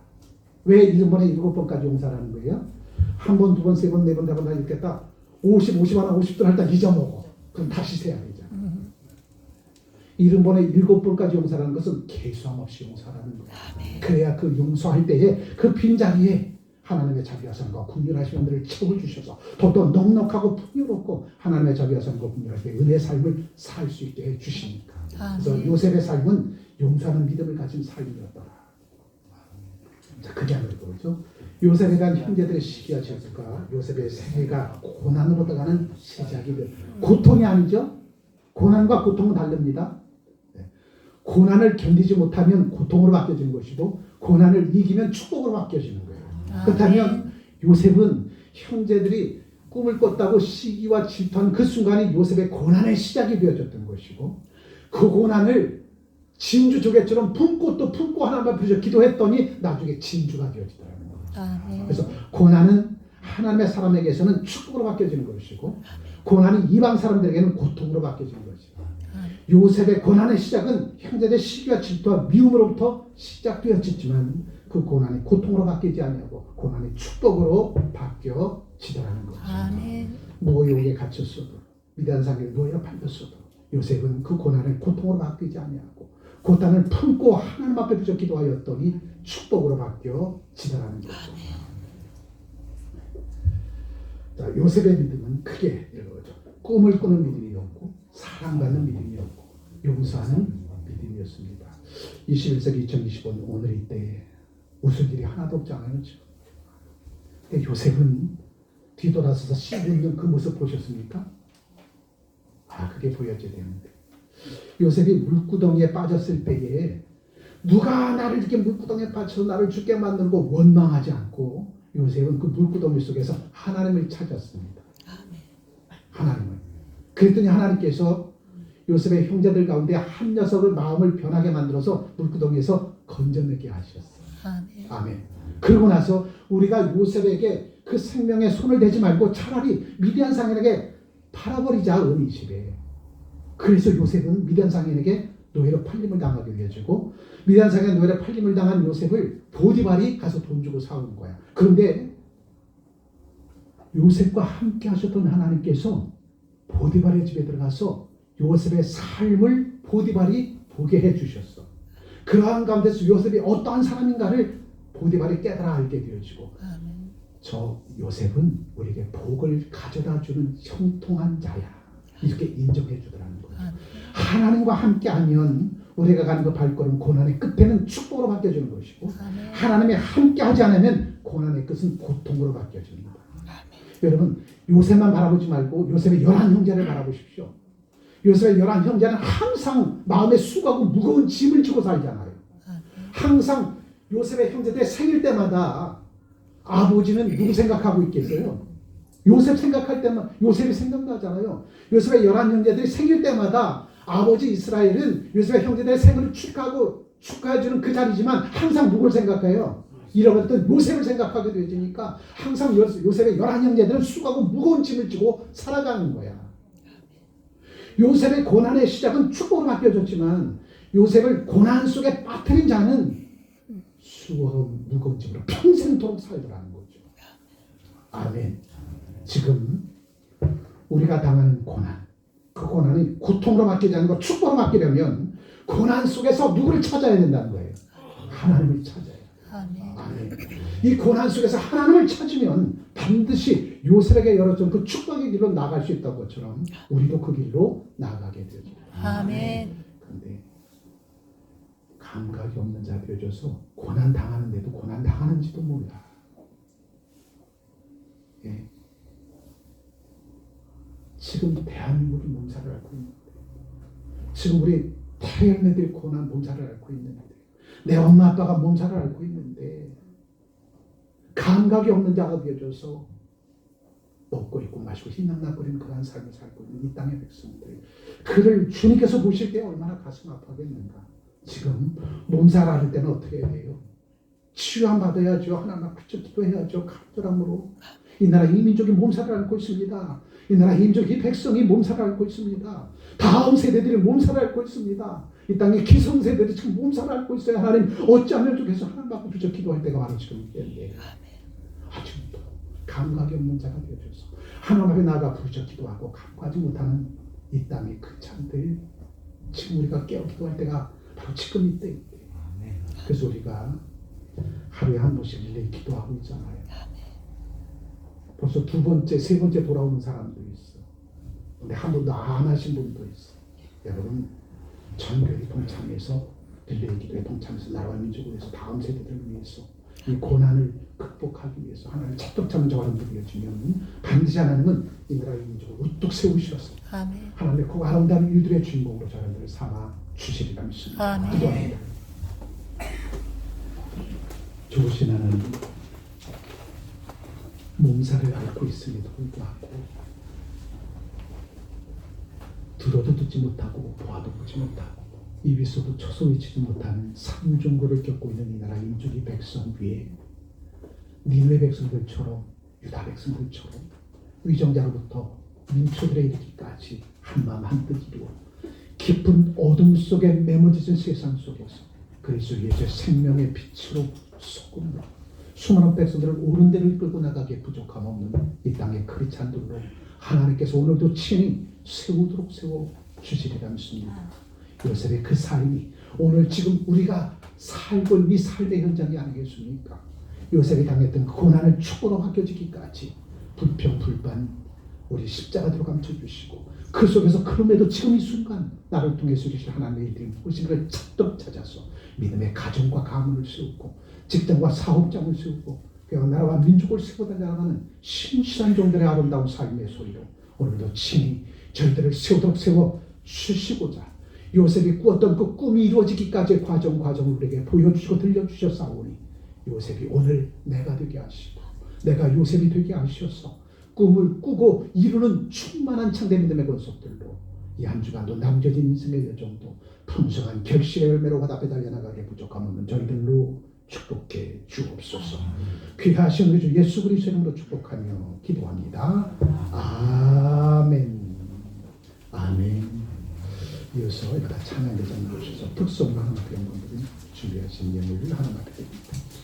왜 70번에 7번까지 용서하라는 거예요? 한 번, 두 번, 세 번, 네 번, 네 번 다 읽겠다. 50 하나 50도 할 때 잊어먹어. 그럼 다시 세야 되잖아. 70번에 7번까지 용서하는 것은 개수함 없이 용서하라는 거예요. 그래야 그 용서할 때에 그 빈자리에 하나님의 자비와 사랑과 국률하신 은혜를 채워주셔서 더 넉넉하고 풍요롭고 하나님의 자비와 사랑과 국률하신 은혜의 삶을 살 수 있게 해주시니까. 그래서 요셉의 삶은 용서하는 믿음을 가진 삶이었더라. 자, 그게 아니라 그렇죠. 요셉에 대한 형제들의 시기가 지었을까? 요셉의 생애가 고난으로 들어가는 시작이 돼. 고통이 아니죠. 고난과 고통은 다릅니다. 고난을 견디지 못하면 고통으로 바뀌어지는 것이고 고난을 이기면 축복으로 바뀌어지는 거예요. 그렇다면 요셉은 형제들이 꿈을 꿨다고 시기와 질투한 그 순간이 요셉의 고난의 시작이 되어졌던 것이고 그 고난을 진주 조개처럼 품고 또 품고 하나님 앞에 기도했더니 나중에 진주가 되어지더라는 거예요. 그래서 고난은 하나님의 사람에게서는 축복으로 바뀌어지는 것이고 고난이 이방 사람들에게는 고통으로 바뀌어지는 것이고 요셉의 고난의 시작은 형제들의 시기와 질투와 미움으로부터 시작되었지만 그 고난이 고통으로 바뀌지 아니하고 고난이 축복으로 바뀌어지더라는 거죠. 노예에 갇혔어도 미디안 상에 노예로 팔렸어도 요셉은 그 고난을 고통으로 바뀌지 아니하고 고난을 품고 하나님 앞에 부져 기도하였더니 축복으로 바뀌어지더라는 거죠. 자, 요셉의 믿음은 크게 이거죠. 꿈을 꾸는 믿음이었고 사랑받는 믿음이었고 용서하는 믿음이었습니다. 21세기 2025년 오늘 이때 웃을 일이 하나도 없지 않아요? 근데 요셉은 뒤돌아서서 씻고 있는 그 모습 보셨습니까? 그게 보여져야 되는데 요셉이 물구덩이에 빠졌을 때에 누가 나를 이렇게 물구덩이에 빠져서 나를 죽게 만들고 원망하지 않고 요셉은 그 물구덩이 속에서 하나님을 찾았습니다. 하나님을. 그랬더니 하나님께서 요셉의 형제들 가운데 한 녀석을 마음을 변하게 만들어서 물구덩이에서 건져내게 하셨어요. 아멘. 그러고 나서 우리가 요셉에게 그 생명에 손을 대지 말고 차라리 미디안 상인에게 팔아버리자. 은 20에. 그래서 요셉은 미디안 상인에게 노예로 팔림을 당하게 되어지고 미디안 상인의 노예로 팔림을 당한 요셉을 보디발이 가서 돈 주고 사온 거야. 그런데 요셉과 함께 하셨던 하나님께서 보디발의 집에 들어가서 요셉의 삶을 보디발이 보게 해주셨어. 그러한 가운데서 요셉이 어떠한 사람인가를 보디발이 깨달아 알게 되어지고 아멘. 저 요셉은 우리에게 복을 가져다 주는 형통한 자야 이렇게 인정해 주더라는 거죠. 아멘. 하나님과 함께하면 우리가 가는 그 발걸음 고난의 끝에는 축복으로 바뀌어지는 것이고 아멘. 하나님이 함께하지 않으면 고난의 끝은 고통으로 바뀌어집니다. 여러분 요셉만 바라보지 말고 요셉의 11형제를 바라보십시오. 요셉의 11형제는 항상 마음에 수고하고 무거운 짐을 지고 살잖아요. 항상 요셉의 형제들 생일 때마다 아버지는 누구 생각하고 있겠어요? 요셉 생각할 때만 요셉이 생각나잖아요. 요셉의 11형제들이 생일 때마다 아버지 이스라엘은 요셉의 형제들의 생일을 축하해주는 그 자리지만 항상 누굴 생각해요? 잃어버렸던 요셉을 생각하게 되어지니까 항상 요셉의 11형제들은 수고하고 무거운 짐을 지고 살아가는 거야. 요셉의 고난의 시작은 축복으로 바뀌어졌지만 요셉을 고난 속에 빠뜨린 자는 수고하고 무거운 짐으로 평생토록 살더라는 거죠. 아멘. 지금 우리가 당하는 고난, 그 고난이 고통으로 바뀌지 않고 축복으로 바뀌려면 고난 속에서 누구를 찾아야 된다는 거예요. 하나님을 찾아야. 아멘. 아멘. 이 고난 속에서 하나님을 찾으면 반드시 요셉에게 열어준 그 축복의 길로 나갈 수 있다는 것처럼 우리도 그 길로 나가게 되죠. 아멘. 그런데 감각이 없는 자 되어져서 고난 당하는데도 고난 당하는지도 몰라. 예. 지금 대한민국이 몸살을 앓고 있는데, 지금 우리 태연애들이 고난 몸살을 앓고 있는데, 내 엄마 아빠가 몸살을 앓고 있는데 감각이 없는 자가 되어져서 먹고 입고 마시고 희망나거리는 그러한 삶을 살고 있는 이 땅의 백성들, 그를 주님께서 보실 때 얼마나 가슴 아파하겠는가. 지금 몸살 앓을 때는 어떻게 해야 돼요? 치유함 받아야죠. 하나님 앞에 기도해야죠. 간절함으로. 이 나라 이 민족이 몸살을 앓고 있습니다. 이 나라 이 민족 이 백성이 몸살을 앓고 있습니다. 다음 세대들이 몸살을 앓고 있습니다. 이 땅의 기성세대들이 지금 몸살을 앓고 있어요. 하나님 어찌하면 좋겠어. 하나님 앞에 부르짖어 기도할 때가 바로 지금인데 아직도 감각이 없는 자가 되어져서 하나님 앞에 나아가 부르짖어 기도하고 감각하지 못하는 이 땅의 그 참들, 지금 우리가 깨어 기도할 때가 바로 지금 이때. 그래서 우리가 하루에 한 번씩 일일이 기도하고 있잖아요. 벌써 두 번째, 세 번째 돌아오는 사람도 있어. 근데 한 번도 안 하신 분도 있어. 여러분 전교회 동참해서 릴레이 기도에 동참해서 나라와 민족을 위해서 다음 세대들을 위해서 이 고난을 극복하기 위해서 하나님을 찾도록 찾는 저와 여러분들이 되어지면 반드시 하나님은 이 나라의 민족을 우뚝 세우셔서 아멘. 하나님의 그 아름다운 일들의 주인공으로 저희들을 삼아 주시리라 믿습니다. 아멘. 기도합니다. 좋으신 하나님, 몸살을 앓고 있음에도 불구하고 들어도 듣지 못하고 보아도 보지 못하고 입에서도 초소리치지 못하는 삼중고를 겪고 있는 이 나라 민족의 백성 위에 니느웨 백성들처럼 유다 백성들처럼 위정자로부터 민초들에 이르기까지 한마음 한뜻 이루어 깊은 어둠 속에 메모지진 세상 속에서 그리스도 예수의 생명의 빛으로 소금으로 수많은 백성들을 옳은 데를 끌고 나가기에 부족함 없는 이 땅의 크리스찬 들로 하나님께서 오늘도 친히 세우도록 세워주시리라 믿습니다. 요셉의 그 삶이 오늘 지금 우리가 살고 있는 이 삶의 현장이 아니겠습니까? 요셉이 당했던 그 고난을 축복으로 바뀌어지기까지 불평 불반 우리 십자가대로 감춰주시고 그 속에서 그럼에도 지금 이 순간 나를 통해서 주실 하나님의 일들이 무엇인가를 찾도록 찾아서 믿음의 가정과 가문을 세우고 직장과 사업장을 세우고 그냥 나라와 민족을 세워달라는 신실한 종들의 아름다운 삶의 소리로 오늘도 친히 저희들을 세우도록 세워주시고자 요셉이 꾸었던 그 꿈이 이루어지기까지의 과정을 우리에게 보여주시고 들려주셨사오니 요셉이 오늘 내가 되게 하시고 내가 요셉이 되게 하셔서 꿈을 꾸고 이루는 충만한 창대 믿음의 권속들로 이 한 주간도 남겨진 인생의 여정도 풍성한 결실의 열매로 화답해 달려나가게 부족함 없는 저희들로 축복해 주옵소서. 귀하신 우리 주 예수 그리스도 이름으로 축복하며 기도합니다. 아멘. 아멘. 이어서 여러 찬양 대장을 오셔서 특성과 함께 분들이 준비하신 예물을 하나 맡게 됩니다.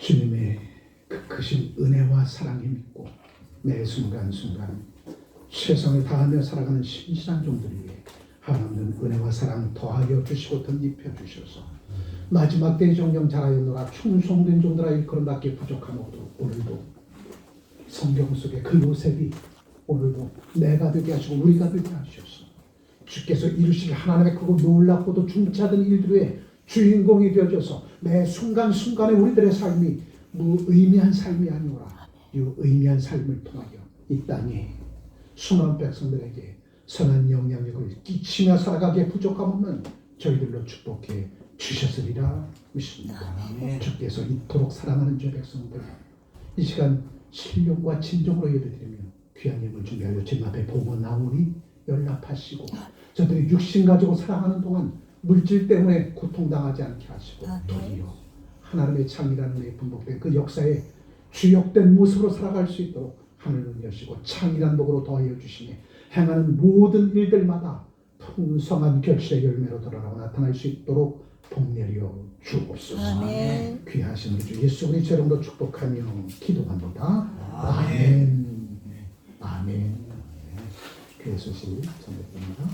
주님의 그 크신 은혜와 사랑이 믿고 매 순간순간 최선을 다하며 살아가는 신실한 종들을 위해 하나님은 은혜와 사랑 더하여 주시고 덧입혀 주셔서 마지막 때의 정령 잘하였노라 충성된 종들아 일컬음받기 부족함으로도 오늘도 성경 속에 그 요셉이 오늘도 내가 되게 하시고 우리가 되게 하셔서 주께서 이루실 하나님의 크고 놀랍고도 중차던 일들의 주인공이 되어져서 매 순간순간에 우리들의 삶이 무의미한 삶이 아니오라. 이 의미한 삶을 통하여 이 땅에 수많은 백성들에게 선한 영향력을 끼치며 살아가기에 부족함 없는 저희들로 축복해 주셨으리라 믿습니다. 주께서 이토록 사랑하는 주 백성들 이 시간 신령과 진정으로 예배드리며 귀한 예물 준비하여 주님 앞에 보고 나오니 연락하시고 저들이 육신 가지고 살아가는 동안 물질 때문에 고통당하지 않게 하시고 도리어 하나님의 창이라는 내 분복된 그 역사에 주역된 모습으로 살아갈 수 있도록 하늘을 여시고 창이란 복으로 더하여 주시며 행하는 모든 일들마다 풍성한 결실의 열매로 드러나고 나타날 수 있도록 복내려 주옵소서. 아멘. 귀하신 우리 주 예수 그리스도의 이름으로 축복하며 기도합니다. 아멘. 아멘. 교회 소식 전해드립니다.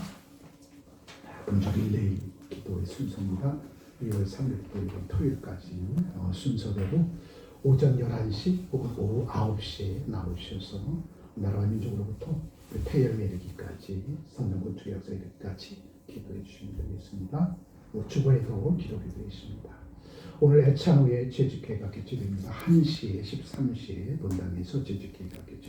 금주일 내일 기도의 순서입니다. 2월 3일 이번 토요일까지 순서대로 오전 11시 혹은 오후 9시에 나오셔서 나라와 민족으로부터 폐열매 이르기까지 성령군 주역사 이르기까지 기도해 주시면 되겠습니다. 주보에도 기록이 되어 있습니다. 오늘 애찬 후에 재직회가 개최됩니다. 1시에 13시에 본당에서 재직회가 개최